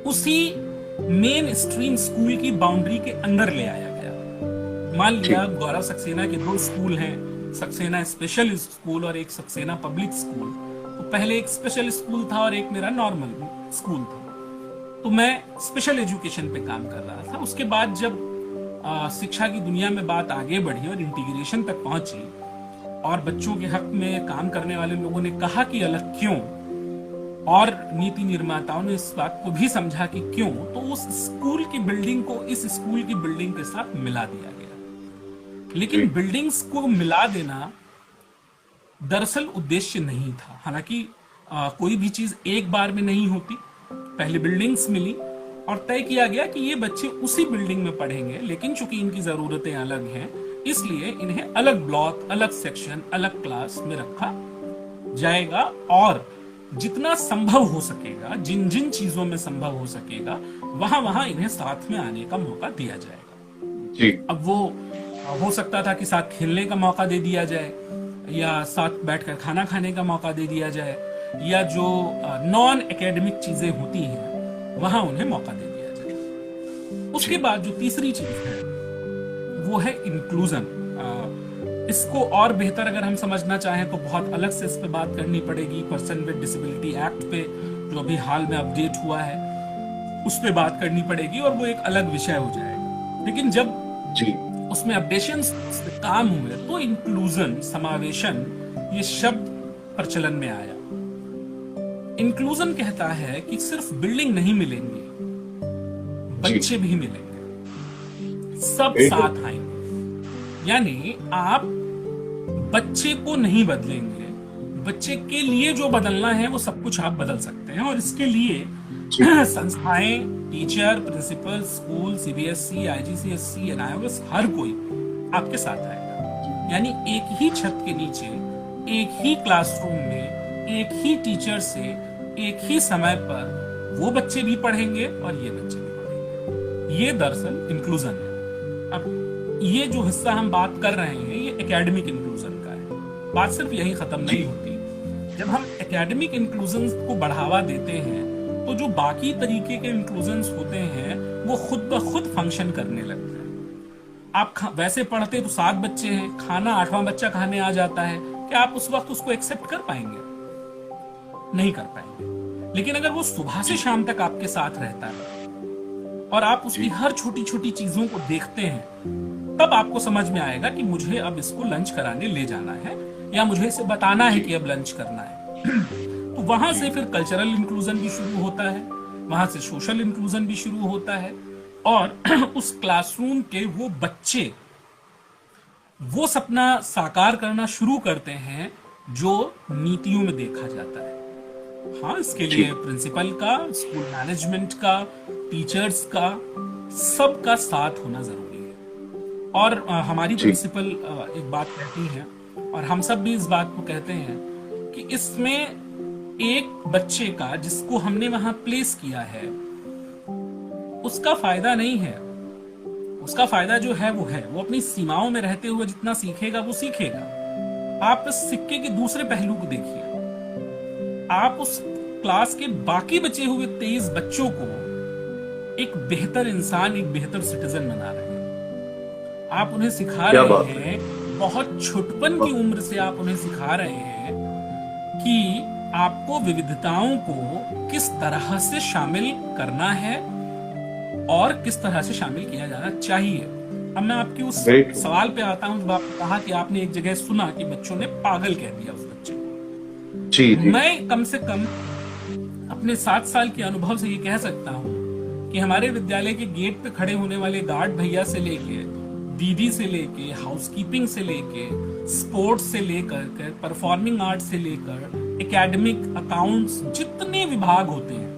उसी मेन स्ट्रीम स्कूल की बाउंड्री के अंदर ले आया गया। मान लिया गौरव सक्सेना के दो स्कूल हैं, सक्सेना स्पेशल स्कूल और एक सक्सेना पब्लिक स्कूल। तो पहले एक स्पेशल स्कूल था और एक मेरा नॉर्मल स्कूल था। तो मैं स्पेशल एजुकेशन पे काम कर रहा था। उसके बाद जब शिक्षा की दुनिया में बात आगे बढ़ी और इंटीग्रेशन तक पहुंची और बच्चों के हक में काम करने वाले लोगों ने कहा कि अलग क्यों, और नीति निर्माताओं ने इस बात को भी समझा कि क्यों, तो उस स्कूल की बिल्डिंग को इस स्कूल की बिल्डिंग के साथ मिला दिया गया। लेकिन बिल्डिंग्स को मिला देना दरअसल उद्देश्य नहीं था। हालांकि कोई भी चीज एक बार में नहीं होती। पहले बिल्डिंग्स मिली और तय किया गया कि ये बच्चे उसी बिल्डिंग में पढ़ेंगे, लेकिन चूंकि इनकी जरूरतें अलग हैं इसलिए इन्हें अलग ब्लॉक, अलग सेक्शन, अलग क्लास में रखा जाएगा और जितना संभव हो सकेगा, जिन जिन चीजों में संभव हो सकेगा, वहां वहां इन्हें साथ में आने का मौका दिया जाएगा। जी। अब वो हो सकता था कि साथ खेलने का मौका दे दिया जाए, या साथ बैठकर खाना खाने का मौका दे दिया जाए, या जो नॉन एकेडमिक चीजें होती हैं वहां उन्हें मौका दे दिया जाए। उसके बाद जो तीसरी चीज है वो है इंक्लूजन। इसको और बेहतर अगर हम समझना चाहें तो बहुत अलग से इस पे बात करनी पड़ेगी। पर्सन विद डिसेबिलिटी एक्ट पे जो अभी हाल में अपडेट हुआ है उस पे बात करनी पड़ेगी और वो एक अलग विषय हो जाएगा। लेकिन जब उसमें अपडेशन काम हुए तो इंक्लूजन, समावेशन, ये शब्द प्रचलन में आया। इंक्लूजन कहता है कि सिर्फ बिल्डिंग नहीं मिलेंगे, बच्चे भी मिलेंगे, सब साथ आएंगे। यानी आप बच्चे को नहीं बदलेंगे, बच्चे के लिए जो बदलना है वो सब कुछ आप बदल सकते हैं। और इसके लिए संस्थाएं, teacher, principal, school, CBSE, IGCSE, NIOS, हर कोई आपके साथ आएगा। यानी एक ही छत के नीचे, एक ही क्लासरूम में, एक ही टीचर से एक ही समय पर वो बच्चे भी पढ़ेंगे और ये बच्चे भी पढ़ेंगे। ये दरअसल इंक्लूजन है। अब ये जो हिस्सा हम बात कर रहे हैं ये एकेडमिक इंक्लूजन का है। बात सिर्फ यही खत्म नहीं होती। जब हम एकेडमिक इंक्लूजन को बढ़ावा देते हैं तो जो बाकी तरीके के इंक्लूजन होते हैं वो खुद ब खुद फंक्शन करने लगते हैं। आप वैसे पढ़ते तो 7 बच्चे हैं, खाना 8वां बच्चा खाने आ जाता है, क्या आप उस वक्त उसको एक्सेप्ट कर पाएंगे? नहीं कर पाएंगे। लेकिन अगर वो सुबह से शाम तक आपके साथ रहता है और आप उसकी हर छोटी छोटी चीजों को देखते हैं, तब आपको समझ में आएगा कि मुझे अब इसको लंच कराने ले जाना है या मुझे इसे बताना है कि अब लंच करना है। तो वहां से फिर कल्चरल इंक्लूजन भी शुरू होता है, वहां से सोशल इंक्लूजन भी शुरू होता है और उस क्लासरूम के वो बच्चे वो सपना साकार करना शुरू करते हैं जो नीतियों में देखा जाता है। हाँ, इसके लिए प्रिंसिपल का, स्कूल मैनेजमेंट का, टीचर्स का, सबका साथ होना जरूरी है। और हमारी प्रिंसिपल एक बात कहती है और हम सब भी इस बात को कहते हैं कि इसमें एक बच्चे का जिसको हमने वहां प्लेस किया है उसका फायदा नहीं है। उसका फायदा जो है वो अपनी सीमाओं में रहते हुए जितना सीखेगा वो सीखेगा। आप इस सिक्के के दूसरे पहलू को देखिए। आप उस क्लास के बाकी बचे हुए 23 बच्चों को एक बेहतर इंसान, एक बेहतर सिटीजन बना रहे हैं। आप उन्हें सिखा रहे हैं, बहुत छुटपन की उम्र से आप उन्हें सिखा रहे हैं कि आपको विविधताओं को किस तरह से शामिल करना है और किस तरह से शामिल किया जाना चाहिए। अब मैं आपकी उस सवाल पे आता हूं जब आपने कहा कि आपने एक जगह सुना कि बच्चों ने पागल कह दिया उस बच्चे को। जी। मैं कम से कम अपने 7 साल के अनुभव से ये कह सकता हूं कि हमारे विद्यालय के गेट पे खड़े होने वाले गार्ड भैया से लेके, दीदी से लेके, हाउसकीपिंग से लेके, स्पोर्ट्स से लेकर परफॉर्मिंग आर्ट से लेकर एकेडमिक, अकाउंट्स, जितने विभाग होते हैं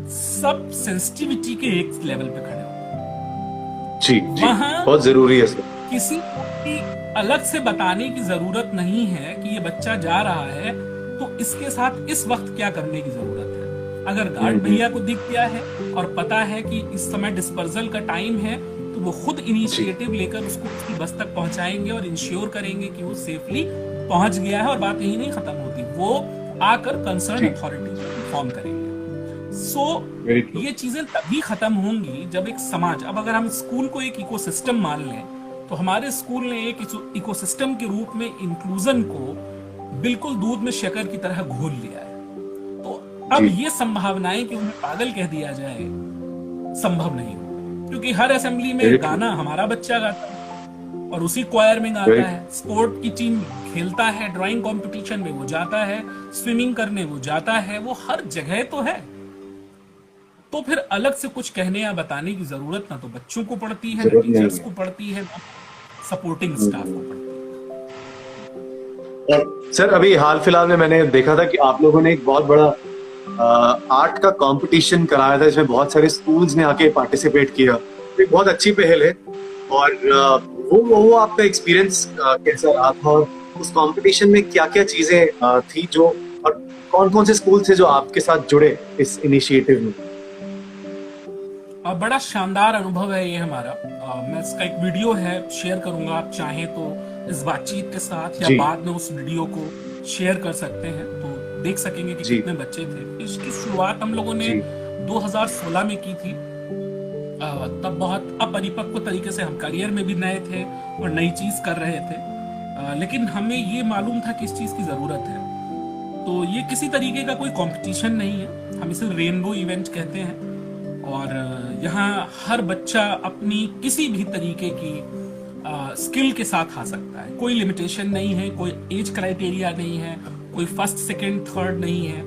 सब सेंसिटिविटी के एक लेवल पे खड़े हो। जी, वहां बहुत जरूरी है सर। किसी की अलग से बताने की जरूरत नहीं है कि ये बच्चा जा रहा है तो इसके साथ इस वक्त क्या करने की जरूरत है। अगर गार्ड भैया को दिख गया है और पता है कि इस समय डिस्पर्सल का टाइम है तो वो खुद इनिशिएटिव लेकर उसको उसकी बस तक पहुंचाएंगे और इंश्योर करेंगे कि वो सेफली पहुंच गया है। और बात यही नहीं खत्म होती, वो आकर कंसर्न अथॉरिटी को इन्फॉर्म करेंगे। Very true. ये चीजें तभी खत्म होंगी जब एक समाज, अब अगर हम स्कूल को एक इकोसिस्टम मान लें, तो हमारे स्कूल ने एक इकोसिस्टम के रूप में इंक्लूजन को बिल्कुल दूध में शक्कर की तरह घोल लिया है। तो अब ये संभावनाएं कि उन्हें पागल कह दिया जाए संभव नहीं हो, क्योंकि हर असेंबली में गाना हमारा बच्चा गाता है और उसी क्वायर में गाता है, स्पोर्ट की टीम खेलता है, ड्राइंग कंपटीशन में वो जाता है, स्विमिंग करने वो जाता है, वो हर जगह तो है। तो फिर अलग से कुछ कहने या बताने की जरूरत ना तो बच्चों को पड़ती है, ना टीचर्स को पड़ती है, ना सपोर्टिंग स्टाफ को पड़ती है। सर अभी हाल फिलहाल में मैंने देखा था कि आप लोगों ने एक बहुत बड़ा आर्ट का कंपटीशन कराया था, जिसमें बहुत सारे स्कूल्स ने आके पार्टिसिपेट किया। एक बहुत अच्छी पहल है। और वो आपका एक्सपीरियंस कैसा रहा था, और उस कंपटीशन में क्या क्या चीजें थी जो, और कौन कौन से स्कूल थे जो आपके साथ जुड़े इस इनिशिएटिव में? बड़ा शानदार अनुभव है ये हमारा। मैं इसका एक वीडियो है, शेयर करूंगा, आप चाहें तो इस बातचीत के साथ या बाद में उस वीडियो को शेयर कर सकते हैं, तो देख सकेंगे कि कितने बच्चे थे। इसकी शुरुआत हम लोगों ने 2016 में की थी। तब बहुत अपरिपक्व तरीके से हम करियर में भी नए थे और नई चीज कर रहे थे, लेकिन हमें ये मालूम था कि इस चीज की जरूरत है। तो ये किसी तरीके का कोई कंपटीशन नहीं है, हम इसे रेनबो इवेंट कहते हैं। और यहाँ हर बच्चा अपनी किसी भी तरीके की स्किल के साथ आ सकता है, कोई लिमिटेशन नहीं है, कोई एज क्राइटेरिया नहीं है, कोई फर्स्ट सेकंड थर्ड नहीं है,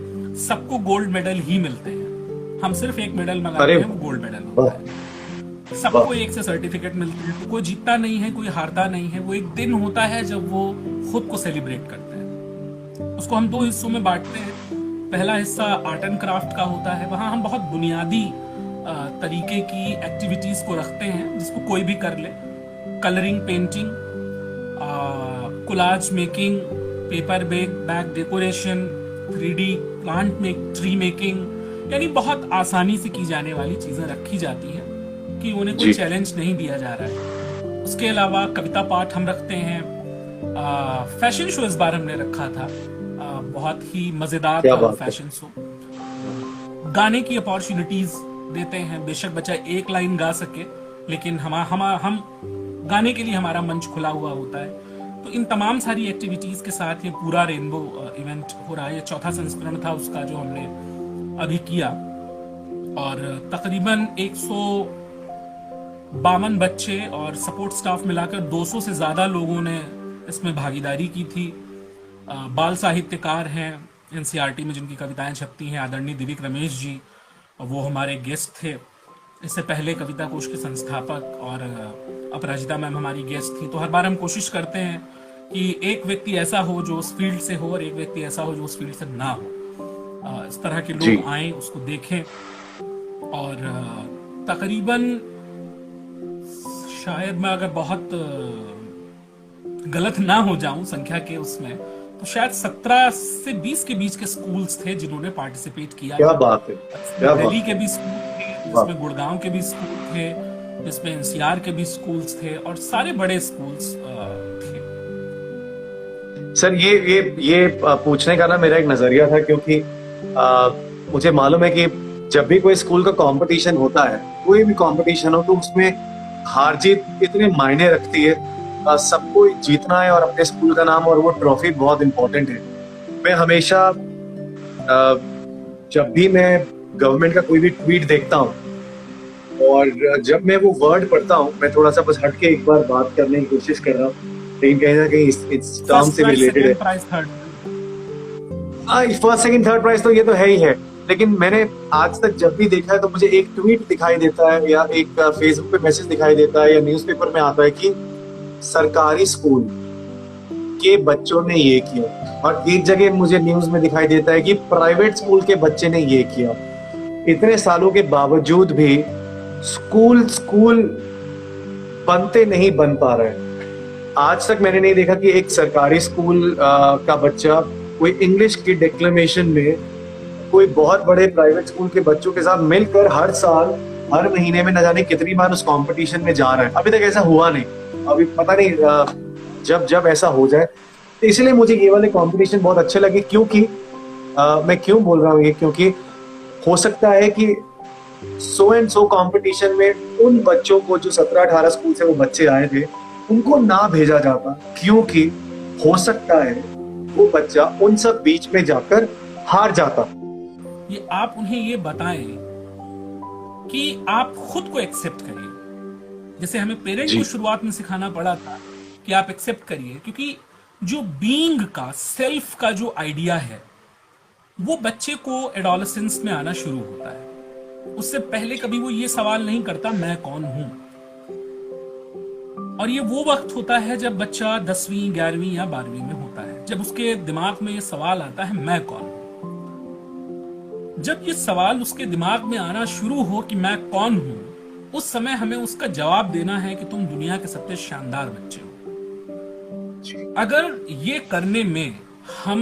सबको गोल्ड मेडल ही मिलते हैं। हम सिर्फ एक मेडल मंगाते हैं, वो गोल्ड मेडल होता है। सबको एक से सर्टिफिकेट मिलते हैं, तो कोई जीतता नहीं है, कोई हारता नहीं है। वो एक दिन होता है जब वो खुद को सेलिब्रेट करते हैं। उसको हम 2 हिस्सों में बांटते हैं। पहला हिस्सा आर्ट एंड क्राफ्ट का होता है, वहां हम बहुत बुनियादी तरीके की एक्टिविटीज को रखते हैं जिसको कोई भी कर ले। Colouring, painting, collage making, paper bag decoration, 3D plant tree making, यानी बहुत आसानी से की जाने वाली चीजें रखी जाती हैं कि उन्हें कोई चैलेंज नहीं दिया जा रहा है। उसके अलावा कविता पाठ हम रखते हैं। फैशन शो इस बार हमने रखा था, बहुत ही मजेदार फैशन शो। गाने की अपॉर्चुनिटीज देते हैं, बेशक बच्चा एक लाइन गा सके, लेकिन हम गाने के लिए हमारा मंच खुला हुआ होता है। तो इन तमाम सारी एक्टिविटीज के साथ ये पूरा रेनबो इवेंट हो रहा है। ये 4था संस्करण था उसका जो हमने अभी किया, और तकरीबन 152 बच्चे और सपोर्ट स्टाफ मिलाकर 200 से ज्यादा लोगों ने इसमें भागीदारी की थी। बाल साहित्यकार हैं एनसीईआरटी में जिनकी कविताएं छपती हैं, आदरणीय दिव्यक रमेश जी, वो हमारे गेस्ट थे। इससे पहले कविता कोश के संस्थापक और अपराजिता मैम हमारी गेस्ट थी। तो हर बार हम कोशिश करते हैं कि एक व्यक्ति ऐसा हो जो उस फील्ड से हो और एक व्यक्ति ऐसा हो जो उस फील्ड से ना हो। इस तरह के लोग आए, उसको देखें। और तकरीबन, शायद मैं अगर बहुत गलत ना हो जाऊं संख्या के उसमें, तो शायद 17 से 20 के बीच के स्कूल्स थे जिन्होंने पार्टिसिपेट किया। क्या बात है, दिल्ली के भी स्कूल थे, जिसमें गुड़गांव के भी स्कूल थे, जिसमें एनसीआर के भी स्कूल्स थे, और सारे बड़े स्कूल्स थे। सर ये पूछने का ना मेरा एक नजरिया था, क्योंकि मुझे मालूम है कि जब भी कोई स्कूल का कंपटीशन होता है, कोई भी कंपटीशन हो, तो उसमें हार जीत इतने मायने रखती है। सबको जीतना है और अपने स्कूल का नाम, और वो ट्रॉफी बहुत इंपॉर्टेंट है। मैं हमेशा जब भी मैं गवर्नमेंट का कोई भी ट्वीट देखता हूँ और जब मैं वो वर्ड पढ़ता हूँ, मैं थोड़ा सा बस हटके एक बार बात करने की कोशिश कर रहा हूँ, लेकिन कहीं ना कहीं इस टर्म से रिलेटेड है। फर्स्ट सेकंड थर्ड प्राइज तो ये तो है ही है, लेकिन मैंने आज तक जब भी देखा है तो मुझे एक ट्वीट दिखाई देता है, या एक फेसबुक पे मैसेज दिखाई देता है, या न्यूज़पेपर में आता है कि सरकारी स्कूल के बच्चों ने ये किया, और एक जगह मुझे न्यूज में दिखाई देता है कि प्राइवेट स्कूल के बच्चे ने ये किया। इतने सालों के बावजूद भी स्कूल बनते नहीं बन पा रहे। आज तक मैंने नहीं देखा कि एक सरकारी स्कूल का बच्चा कोई इंग्लिश की डिक्लेमेशन में कोई बहुत बड़े प्राइवेट स्कूल के बच्चों के साथ मिलकर हर साल हर महीने में न जाने कितनी बार उस कंपटीशन में जा रहा है। अभी तक ऐसा हुआ नहीं, अभी पता नहीं जब ऐसा हो जाए। तो इसलिए मुझे ये वाले कंपटीशन बहुत अच्छे लगे, क्योंकि मैं क्यों बोल रहा हूँ ये, क्योंकि हो सकता है कि सो एंड सो कंपटीशन में उन बच्चों को जो 17-18 स्कूल से वो बच्चे आए थे उनको ना भेजा जाता, क्योंकि हो सकता है वो बच्चा उन सब बीच में जाकर हार जाता। ये आप उन्हें ये बताएं कि आप खुद को एक्सेप्ट करिए, जैसे हमें पेरेंट को शुरुआत में सिखाना पड़ा था कि आप एक्सेप्ट करिए, क्योंकि जो बीइंग का, सेल्फ का जो आइडिया है वो बच्चे को एडोलेसेंस में आना शुरू होता है। उससे पहले कभी वो ये सवाल नहीं करता मैं कौन हूं। और ये वो वक्त होता है जब बच्चा 10वीं 11वीं या 12वीं में होता है, जब उसके दिमाग में ये सवाल आता है मैं कौन हूं। जब ये सवाल उसके दिमाग में आना शुरू हो कि मैं कौन हूं, उस समय हमें उसका जवाब देना है कि तुम दुनिया के सबसे शानदार बच्चे हो। अगर ये करने में हम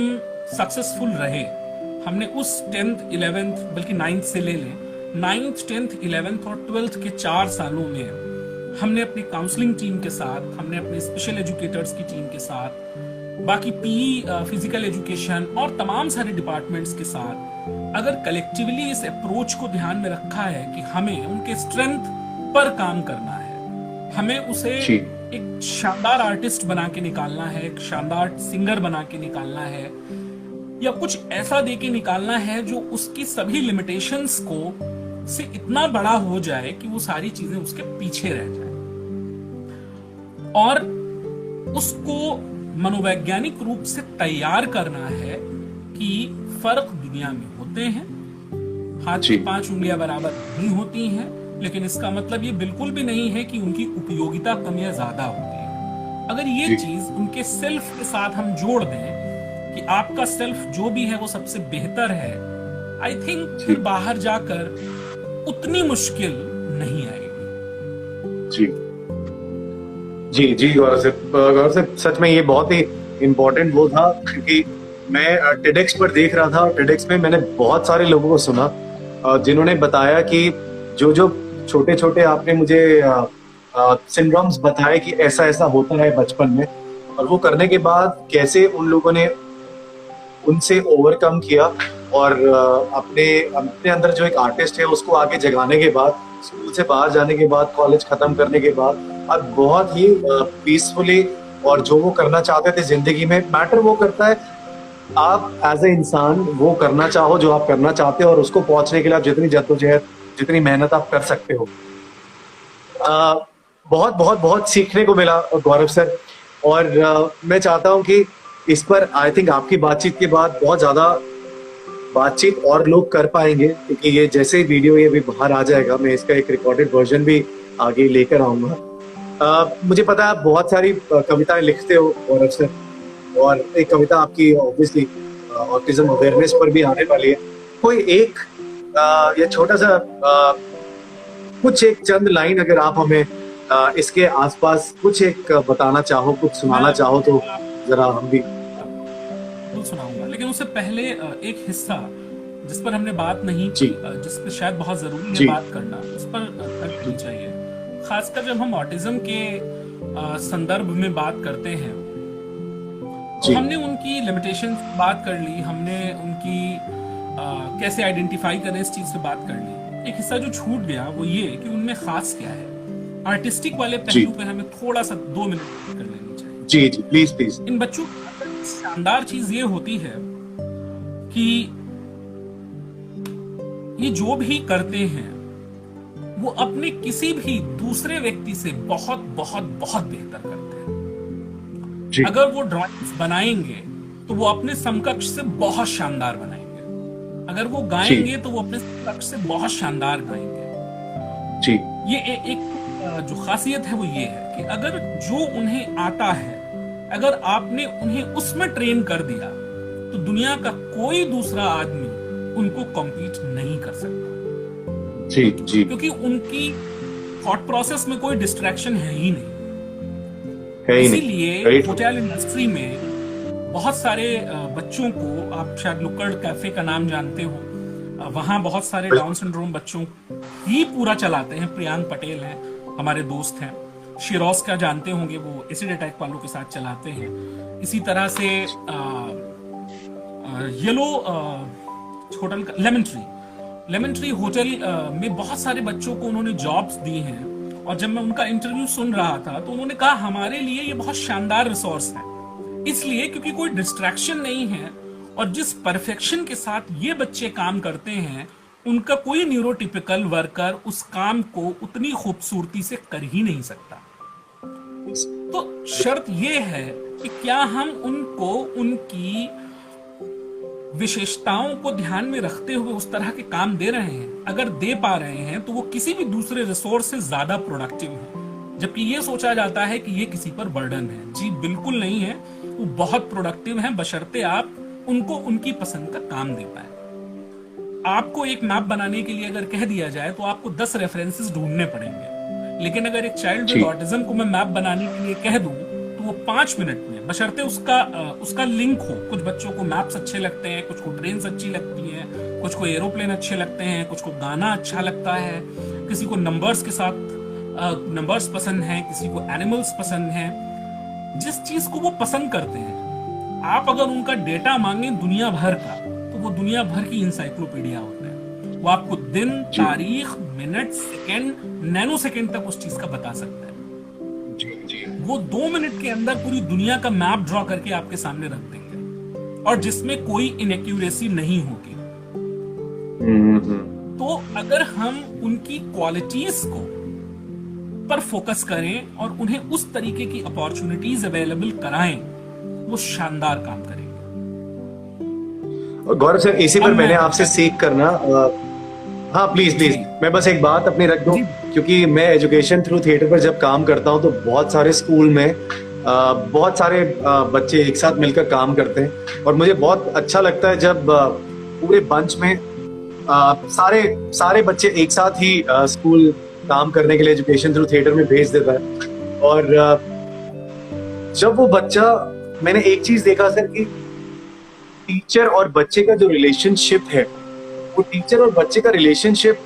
सक्सेसफुल रहे, हमने उस 10th 11th बल्कि 9th से ले लें, 9th 10th 11th और 12th के 4 सालों में हमने अपनी काउंसलिंग टीम के साथ, हमने अपने स्पेशल एजुकेटर्स की टीम के साथ, बाकी पीई, फिजिकल एजुकेशन और तमाम सारे डिपार्टमेंट्स के साथ अगर कलेक्टिवली इस अप्रोच को ध्यान में रखा है कि हमें उनके स्ट्रेंथ पर काम करना है, हमें उसे एक शानदार आर्टिस्ट बना के निकालना है, एक शानदार सिंगर बना के निकालना है, या कुछ ऐसा दे के निकालना है जो उसकी सभी लिमिटेशंस को से इतना बड़ा हो जाए कि वो सारी चीजें उसके पीछे रह जाए, और उसको मनोवैज्ञानिक रूप से तैयार करना है कि फर्क दुनिया में होते हैं, हाथ की 5 उंगलियां बराबर नहीं होती हैं, लेकिन इसका मतलब ये बिल्कुल भी नहीं है कि उनकी उपयोगिता कम या ज्यादा होती है। अगर ये चीज उनके सेल्फ के साथ हम जोड़ दें कि आपका सेल्फ जो भी है वो सबसे बेहतर है, आई थिंक फिर बाहर जाकर उतनी मुश्किल नहीं आएगी। जी जी जी गौरव से सच में ये बहुत ही इम्पोर्टेंट वो था, क्योंकि मैं टेडेक्स पर देख रहा था। टेडेक्स में मैंने बहुत सारे लोगों को सुना जिन्होंने बताया कि जो जो छोटे छोटे आपने मुझे सिंड्रोम्स बताए कि ऐसा ऐसा होता है बचपन में, और वो करने के बाद कैसे उन लोगों ने उनसे ओवरकम किया, और अपने अपने अंदर जो एक आर्टिस्ट है उसको आगे जगाने के बाद, स्कूल से बाहर जाने के बाद, कॉलेज खत्म करने के बाद अब बहुत ही पीसफुली, और जो वो करना चाहते थे जिंदगी में, मैटर वो करता है आप एज ए इंसान वो करना चाहो जो आप करना चाहते हो, और उसको पहुंचने के लिए आप जितनी जद्दोजहद, जितनी मेहनत आप कर सकते हो। बहुत बहुत बहुत सीखने को मिला गौरव सर, और मैं चाहता हूं कि इस पर आई थिंक आपकी बातचीत के बाद बहुत ज्यादा बातचीत और लोग कर पाएंगे, क्योंकि ये जैसे ही वीडियो ये भी बाहर आ जाएगा, मैं इसका एक रिकॉर्डेड वर्जन भी आगे लेकर आऊंगा। मुझे पता है आप बहुत सारी कविताएं लिखते हो गौरव सर, और एक कविता आपकी ऑब्वियसली ऑटिज्म अवेयरनेस पर भी आने वाली है। कोई एक या छोटा सा कुछ एक चंद लाइन अगर आप हमें इसके आसपास कुछ एक बताना चाहो, कुछ सुनाना चाहो, तो जरा हम भी सुनाऊंगा। लेकिन उससे पहले एक हिस्सा जिस पर हमने बात नहीं की, जिस पर शायद बहुत जरूरी है बात करना, उस पर करनी चाहिए, खासकर जब हम ऑटिज्म के संदर्भ में बात करते हैं। तो हमने उनकी लिमिटेशन बात कर ली, हमने उनकी कैसे आइडेंटिफाई करें इस चीज से बात कर ली। एक हिस्सा जो छूट गया वो ये कि उनमें खास क्या है। आर्टिस्टिक वाले पहलू पे हमें थोड़ा सा 2 मिनट कर लेनी चाहिए। जी जी प्लीज प्लीज। इन बच्चों शानदार चीज ये होती है कि ये जो भी करते हैं वो अपने किसी भी दूसरे व्यक्ति से बहुत बहुत बहुत बेहतर करते हैं। अगर वो ड्राइंग्स बनाएंगे तो वो अपने समकक्ष से बहुत शानदार बनाएंगे, अगर वो गाएंगे तो वो अपने समकक्ष से बहुत शानदार गाएंगे। जी। ये एक जो खासियत है वो ये है कि अगर जो उन्हें आता है, अगर आपने उन्हें उसमें ट्रेन कर दिया, तो दुनिया का कोई दूसरा आदमी उनको कॉम्पीट नहीं कर सकता। जी जी। क्योंकि उनकी थॉट प्रोसेस में कोई डिस्ट्रैक्शन है ही नहीं। इसीलिए होटल इंडस्ट्री में बहुत सारे बच्चों को, आप शायद लुक्कड़ कैफे का नाम जानते हो, वहां बहुत सारे डाउन सिंड्रोम बच्चों ही पूरा चलाते हैं। प्रियांक पटेल हैं, हमारे दोस्त हैं। शिरोज का जानते होंगे, वो एसिड अटैक वालों के साथ चलाते हैं। इसी तरह से येलो होटल का lemon tree, lemon tree hotel में बहुत सारे बच्चों को उन्होंने जॉब्स दी हैं, और जब मैं उनका इंटरव्यू सुन रहा था तो उन्होंने कहा हमारे लिए ये बहुत शानदार रिसोर्स है, इसलिए क्योंकि कोई डिस्ट्रैक्शन नहीं है, और जिस परफेक्शन के साथ ये बच्चे काम करते हैं उनका कोई न्यूरोटिपिकल वर्कर उस काम को उतनी खूबसूरती से कर ही नहीं सकता। तो शर्त ये है कि क्या हम उनको उनकी विशेषताओं को ध्यान में रखते हुए उस तरह के काम दे रहे हैं। अगर दे पा रहे हैं तो वो किसी भी दूसरे रिसोर्स से ज्यादा प्रोडक्टिव है, जबकि ये सोचा जाता है कि ये किसी पर बर्डन है। जी बिल्कुल नहीं है, वो बहुत प्रोडक्टिव हैं, बशर्ते आप उनको उनकी पसंद का काम दे पाए। आपको एक मैप बनाने के लिए अगर कह दिया जाए तो आपको 10 रेफरेंसेस ढूंढने पड़ेंगे, लेकिन अगर एक चाइल्ड विद ऑटिज्म को मैं मैप बनाने के लिए कह दूं तो वो 5 मिनट में, बशर्ते उसका लिंक हो। कुछ बच्चों को मैप्स अच्छे लगते हैं, कुछ को ट्रेन्स अच्छी लगती हैं, कुछ को एरोप्लेन अच्छे लगते हैं, कुछ को गाना अच्छा लगता है, किसी को नंबर्स के साथ नंबर्स पसंद है, किसी को एनिमल्स पसंद है। जिस चीज को वो पसंद करते हैं, आप अगर उनका डेटा मांगे दुनिया भर का, तो वो दुनिया भर की इंसाइक्लोपीडिया होता है। वो आपको दिन, तारीख, मिनट, सेकंड, नैनो सेकंड तक उस चीज का बता सकता है। वो 2 मिनट के अंदर पूरी दुनिया का मैप ड्रॉ करके आपके सामने रख देंगे, और जिसमें कोई इनएक्यूरेसी नहीं होगी। तो अगर हम उनकी क्वालिटीज को पर फोकस करें और उन्हें उस तरीके की अपॉर्चुनिटीज अवेलेबल कराएं, वो शानदार काम करेंगे। गौरव सर, इसी पर मैंने आपसे सीख करना, हाँ प्लीज मैं बस एक बात अपनी रख दूं, क्योंकि मैं एजुकेशन थ्रू थिएटर पर जब काम करता हूं तो बहुत सारे स्कूल में बहुत सारे बच्चे एक साथ मिलकर काम करते हैं, और मुझे बहुत अच्छा लगता है जब पूरे बंच में सारे बच्चे एक साथ ही स्कूल काम करने के लिए एजुकेशन थ्रू थिएटर में भेज देता है। और जब वो बच्चा, मैंने एक चीज देखा सर कि टीचर और बच्चे का जो रिलेशनशिप है, वो टीचर और बच्चे का रिलेशनशिप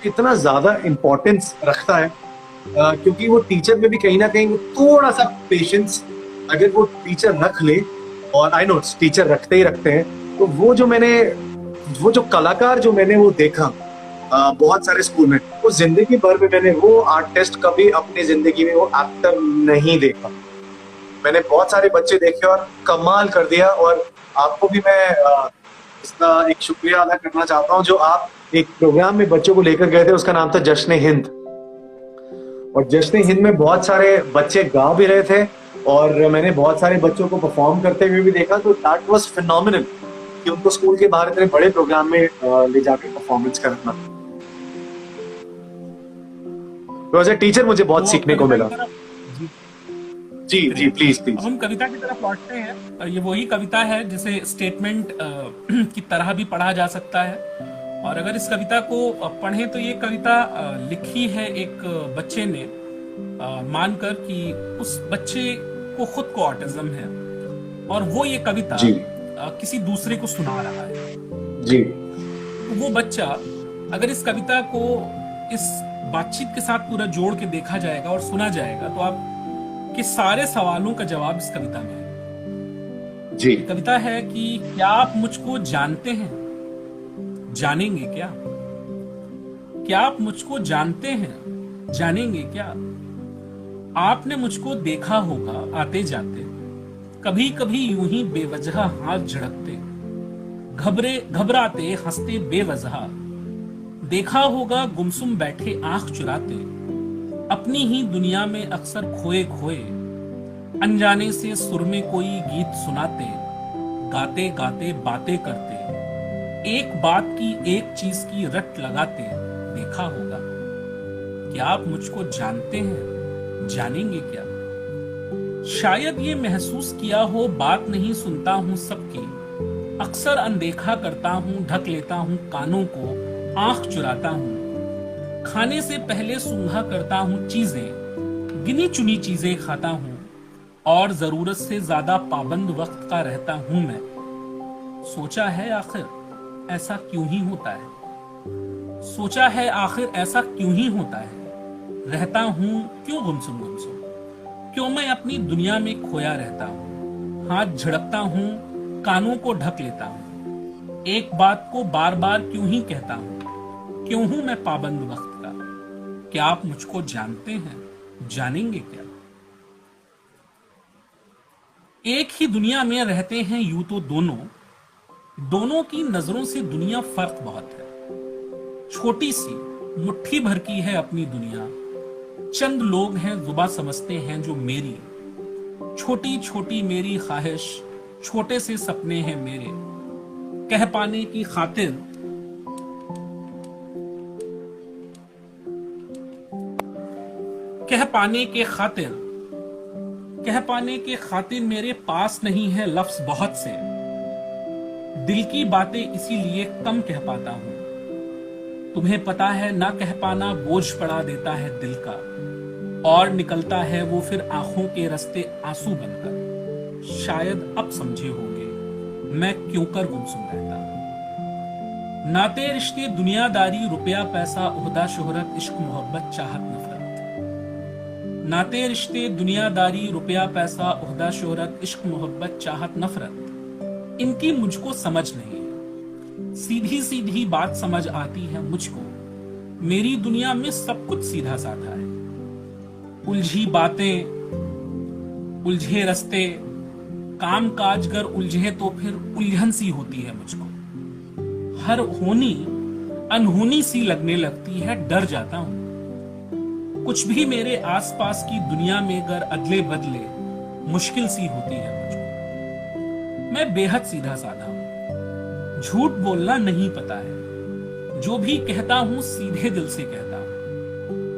कितना ज्यादा इंपॉर्टेंस रखता है, क्योंकि वो टीचर में भी कहीं ना कहीं थोड़ा सा पेशेंस अगर वो टीचर रख ले, और आई नो टीचर रखते ही रखते हैं, तो वो जो कलाकार जो मैंने वो देखा बहुत सारे स्कूल में, वो जिंदगी भर में मैंने वो आर्टिस्ट कभी अपनी जिंदगी में वो एक्टर नहीं देखा। मैंने बहुत सारे बच्चे देखे और कमाल कर दिया, और आपको भी मैं इसका एक शुक्रिया अदा करना चाहता हूं, जो आप एक प्रोग्राम में बच्चों को लेकर गए थे, उसका नाम था जश्न हिंद, और जश्न हिंद में बहुत सारे बच्चे गा भी रहे थे, और मैंने बहुत सारे बच्चों को परफॉर्म करते हुए भी देखा। तो दैट वाज फिनोमिनल कि उनको स्कूल के बाहर इतने बड़े प्रोग्राम में ले जाकर परफॉर्मेंस करना। तो एज ए टीचर मुझे बहुत सीखने को मिला। जी प्लीज। हम कविता की तरफ लौटते हैं। ये वही कविता है जिसे स्टेटमेंट की तरह भी पढ़ा जा सकता है, और अगर इस कविता को पढ़ें तो ये कविता लिखी है एक बच्चे ने, मानकर कि उस बच्चे को खुद को ऑटिज्म है, और वो ये कविता किसी दूसरे को सुना रहा है। जी। वो बच्चा, अगर इस कविता को इस बातचीत के साथ पूरा जोड़ के देखा जाएगा और सुना जाएगा, तो आप कि सारे सवालों का जवाब इस कविता में है। जी। कविता है कि क्या आप मुझको जानते हैं, जानेंगे क्या? क्या आप मुझको जानते हैं, जानेंगे क्या? आपने मुझको देखा होगा आते जाते, कभी कभी यूं ही बेवजह हाथ झड़कते, घबराते हंसते बेवजह, देखा होगा गुमसुम बैठे आंख चुराते, अपनी ही दुनिया में अक्सर खोए खोए, अनजाने से सुर में कोई गीत सुनाते, गाते गाते बातें करते, एक बात की एक चीज की रट लगाते, देखा होगा। क्या आप मुझको जानते हैं, जानेंगे क्या? शायद ये महसूस किया हो, बात नहीं सुनता हूं सबकी, अक्सर अनदेखा करता हूं, ढक लेता हूं कानों को, आंख चुराता हूं, खाने से पहले सूंघा करता हूं चीजें, गिनी चुनी चीजें खाता हूं, और जरूरत से ज्यादा पाबंद वक्त का रहता हूं मैं। सोचा है आखिर ऐसा क्यों ही होता है, सोचा है आखिर ऐसा क्यों ही होता है, रहता हूं क्यों गुमसुम गुमसुम, क्यों मैं अपनी दुनिया में खोया रहता हूं, हाथ झड़कता हूं, कानों को ढक लेता हूं, एक बात को बार बार क्यों ही कहता हूं, क्यों हूं मैं पाबंद वक्त का? क्या आप मुझको जानते हैं? जानेंगे क्या? एक ही दुनिया में रहते हैं यूं तो दोनों की नजरों से दुनिया फर्क बहुत है। छोटी सी मुट्ठी भर की है अपनी दुनिया, चंद लोग हैं जुबा समझते हैं जो मेरी। छोटी छोटी मेरी ख्वाहिश, छोटे से सपने हैं मेरे। कह पाने की खातिर कह पाने के खातिर मेरे पास नहीं है लफ्ज बहुत से। दिल की बातें इसीलिए कम कह पाता हूं। तुम्हें पता है ना कह पाना बोझ पड़ा देता है दिल का, और निकलता है वो फिर आंखों के रास्ते आंसू बनकर। शायद अब समझे होंगे मैं क्यों कर गुमसुम रहता। नाते रिश्ते दुनियादारी, रुपया पैसा ओहदा शोहरत, इश्क मोहब्बत चाहत नफरत। नाते रिश्ते दुनियादारी, रुपया पैसा ओहदा शोहरत, इश्क मोहब्बत चाहत नफरत, इनकी मुझको समझ नहीं है। सीधी सीधी बात समझ आती है मुझको। मेरी दुनिया में सब कुछ सीधा साधा है। उलझी बातें, उलझे रास्ते, काम काज गर उलझे तो फिर उलझन सी होती है मुझको। हर होनी अनहोनी सी लगने लगती है, डर जाता हूं। कुछ भी मेरे आसपास की दुनिया में गर अदले बदले मुश्किल सी होती है मुझको। मैं बेहद सीधा साधा हूं, झूठ बोलना नहीं पता है। जो भी कहता हूं सीधे दिल से कहता हूं।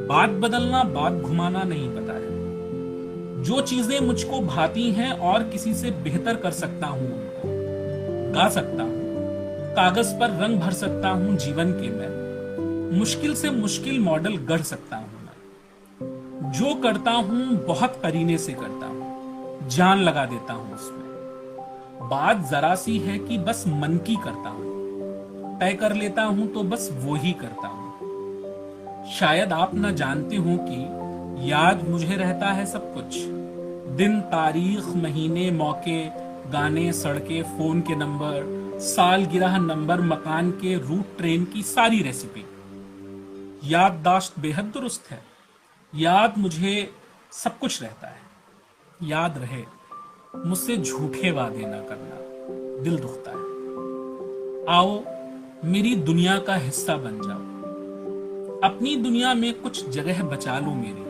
बात बदलना, बात घुमाना नहीं पता है। जो चीजें मुझको भाती हैं और किसी से बेहतर कर सकता हूं उनको गा सकता हूं। कागज पर रंग भर सकता हूं जीवन के मैं। मुश्किल से मुश्किल मॉडल गढ़ सकता हूं मैं। जो करता हूं बहुत करीने से करता हूं, जान लगा देता हूं उसमें। बात जरा सी है कि बस मन की करता हूं। तय कर लेता हूं तो बस वो ही करता हूं। शायद आप न जानते हो कि याद मुझे रहता है सब कुछ। दिन, तारीख, महीने, मौके, गाने, सड़कें, फोन के नंबर, सालगिरह नंबर, मकान के रूट, ट्रेन की सारी रेसिपी। याददाश्त बेहद दुरुस्त है। याद मुझे सब कुछ रहता है। याद रहे मुझसे झूठे वादे ना करना, दिल दुखता है। आओ मेरी दुनिया का हिस्सा बन जाओ। अपनी दुनिया में कुछ जगह बचा लो मेरी।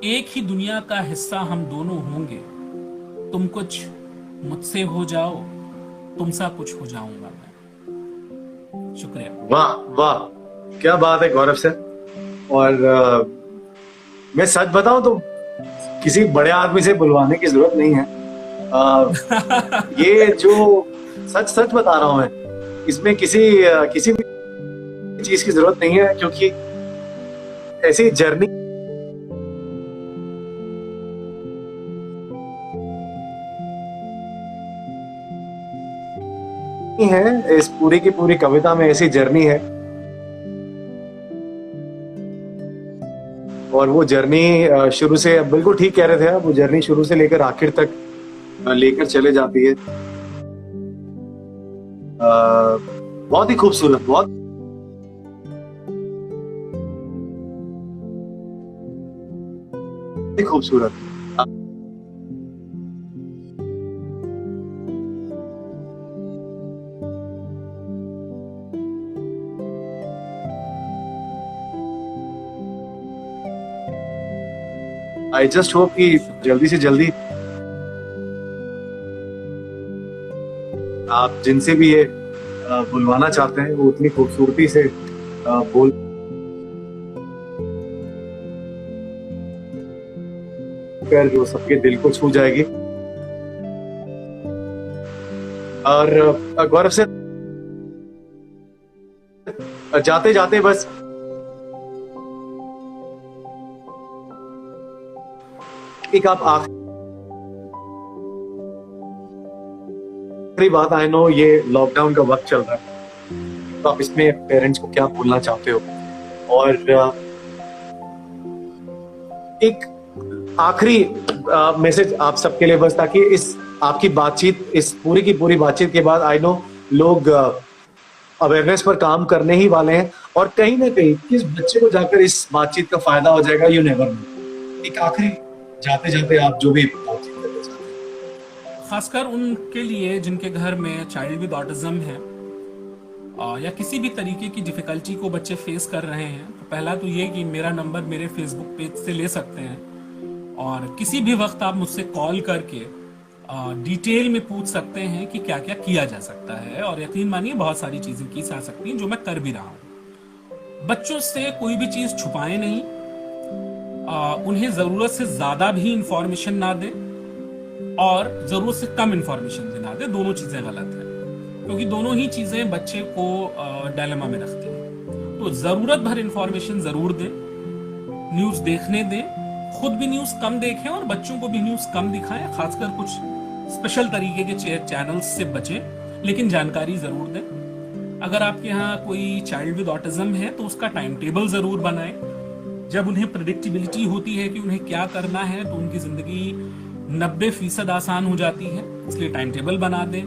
एक ही दुनिया का हिस्सा हम दोनों होंगे। तुम कुछ मुझसे हो जाओ, तुमसा कुछ हो जाऊंगा मैं। शुक्रिया। वाह वाह, क्या बात है गौरव सर। और मैं सच बताऊं तो किसी बड़े आदमी से बुलवाने की जरूरत नहीं है। ये जो सच सच बता रहा हूं मैं, इसमें किसी भी चीज की जरूरत नहीं है, क्योंकि ऐसी जर्नी है। इस पूरी की पूरी कविता में ऐसी जर्नी है, और वो जर्नी शुरू से, बिल्कुल ठीक कह रहे थे आप, वो जर्नी शुरू से लेकर आखिर तक लेकर चले जाती है। बहुत ही खूबसूरत, बहुत ही खूबसूरत। आई जस्ट होप कि जल्दी से जल्दी आप जिनसे भी ये बुलवाना चाहते हैं वो उतनी खूबसूरती से बोल कर जो सबके दिल को छू जाएगी। और गौरव से जाते जाते बस एक आप आखिरी बात, आई नो ये लॉकडाउन का वक्त चल रहा है, तो आप इसमें पेरेंट्स को क्या बोलना चाहते हो? और एक आखिरी मैसेज आप सबके लिए बस, ताकि इस आपकी बातचीत, इस पूरी की पूरी बातचीत के बाद आई नो लोग अवेयरनेस पर काम करने ही वाले हैं। और कहीं ना कहीं किस बच्चे को जाकर इस बातचीत का फायदा हो जाएगा, यू नेवर नो। एक आखिरी जाते जाते आप जो भी बातचीत करना चाहते हैं। खासकर उनके लिए जिनके घर में चाइल्ड विद ऑटिज्म है या किसी भी तरीके की डिफिकल्टी को बच्चे फेस कर रहे हैं, तो पहला तो ये कि मेरा नंबर मेरे फेसबुक पेज से ले सकते हैं और किसी भी वक्त आप मुझसे कॉल करके डिटेल में पूछ सकते हैं कि क्या क्या किया जा सकता है। और यकीन मानिए बहुत सारी चीजें की जा सकती हैं जो मैं कर भी रहा हूँ। बच्चों से कोई भी चीज छुपाएं नहीं, उन्हें जरूरत से ज्यादा भी इंफॉर्मेशन ना दें और जरूरत से कम इंफॉर्मेशन भी ना दें। दोनों चीजें गलत हैं, क्योंकि दोनों ही चीजें बच्चे को डायलेमा में रखती हैं। तो जरूरत भर इंफॉर्मेशन जरूर दें, न्यूज देखने दें, खुद भी न्यूज कम देखें और बच्चों को भी न्यूज कम दिखाएं। खासकर कुछ स्पेशल तरीके के चैनल्स से बचें, लेकिन जानकारी जरूर दें। अगर आपके यहाँ कोई चाइल्ड विद ऑटिज्म है तो उसका टाइम टेबल जरूर बनाएं। जब उन्हें प्रेडिक्टेबिलिटी होती है कि उन्हें क्या करना है, तो उनकी जिंदगी 90% आसान हो जाती है। इसलिए टाइम टेबल बना दें।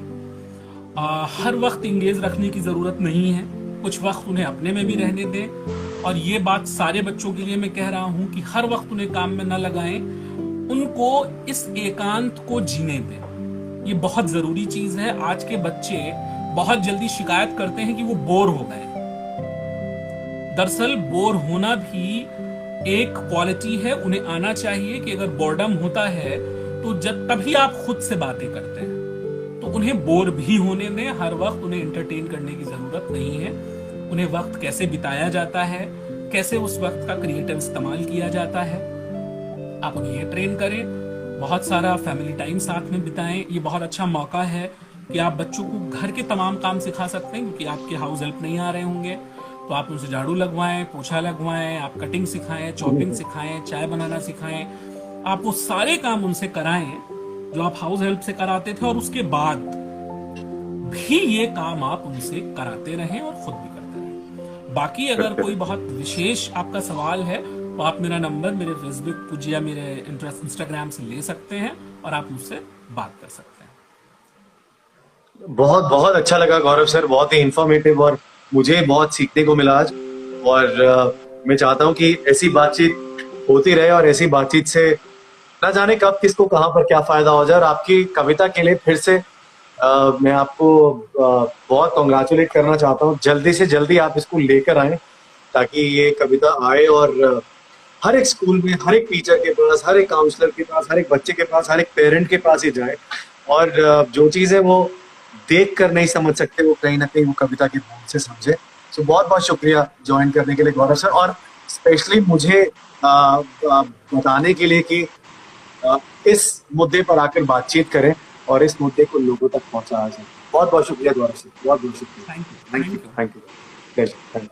हर वक्त इंगेज रखने की जरूरत नहीं है, कुछ वक्त उन्हें अपने में भी रहने दें। और ये बात सारे बच्चों के लिए मैं कह रहा हूं कि हर वक्त उन्हें काम में न लगाएं, उनको इस एकांत को जीने दें। ये बहुत जरूरी चीज है। आज के बच्चे बहुत जल्दी शिकायत करते हैं कि वो बोर हो गए। दरअसल बोर होना भी एक क्वालिटी है। उन्हें आना चाहिए कि अगर बोर्डम होता है तो जब तभी आप खुद से बातें करते हैं, तो उन्हें बोर भी होने दें। हर वक्त उन्हें एंटरटेन करने की जरूरत नहीं है। उन्हें वक्त कैसे बिताया जाता है, कैसे उस वक्त का क्रिएटिव इस्तेमाल किया जाता है, आप उन्हें ये ट्रेन करें। बहुत सारा फैमिली टाइम साथ में बिताएं। ये बहुत अच्छा मौका है कि आप बच्चों को घर के तमाम काम सिखा सकते हैं, क्योंकि आपके हाउस हेल्प नहीं आ रहे होंगे। तो आप उनसे झाड़ू लगवाएं, पोछा लगवाएं, आप कटिंग सिखाएं, चॉपिंग सिखाएं, चाय बनाना सिखाएं। आप वो सारे काम उनसे कराएं जो आप हाउस हेल्प से कराते थे, और उसके बाद भी ये काम आप उनसे कराते रहें और खुद भी करते रहें। बाकी अगर कोई बहुत विशेष आपका सवाल है तो आप मेरा नंबर मेरे फेसबुक या मेरे इंस्टाग्राम से ले सकते हैं और आप मुझसे बात कर सकते हैं। बहुत बहुत अच्छा लगा गौरव सर, बहुत ही इंफॉर्मेटिव और मुझे बहुत सीखने को मिला आज। और मैं चाहता हूं कि ऐसी बातचीत होती रहे और ऐसी बातचीत से ना जाने कब किसको कहां पर क्या फायदा हो जाए। और आपकी कविता के लिए फिर से मैं आपको बहुत कॉन्ग्रेचुलेट करना चाहता हूं। जल्दी से जल्दी आप इसको लेकर आए ताकि ये कविता आए और हर एक स्कूल में, हर एक टीचर के पास, हर एक काउंसलर के पास, हर एक बच्चे के पास, हर एक पेरेंट के पास ही जाए। और जो चीजें वो देख कर नहीं समझ सकते, वो कहीं ना कहीं वो कविता के बोल से समझे। सो बहुत बहुत शुक्रिया ज्वाइन करने के लिए गौरव सर, और स्पेशली मुझे बताने के लिए कि इस मुद्दे पर आकर बातचीत करें और इस मुद्दे को लोगों तक पहुंचाया जाए। बहुत बहुत शुक्रिया गौरव सर, बहुत बहुत शुक्रिया। Thank you. Thank you.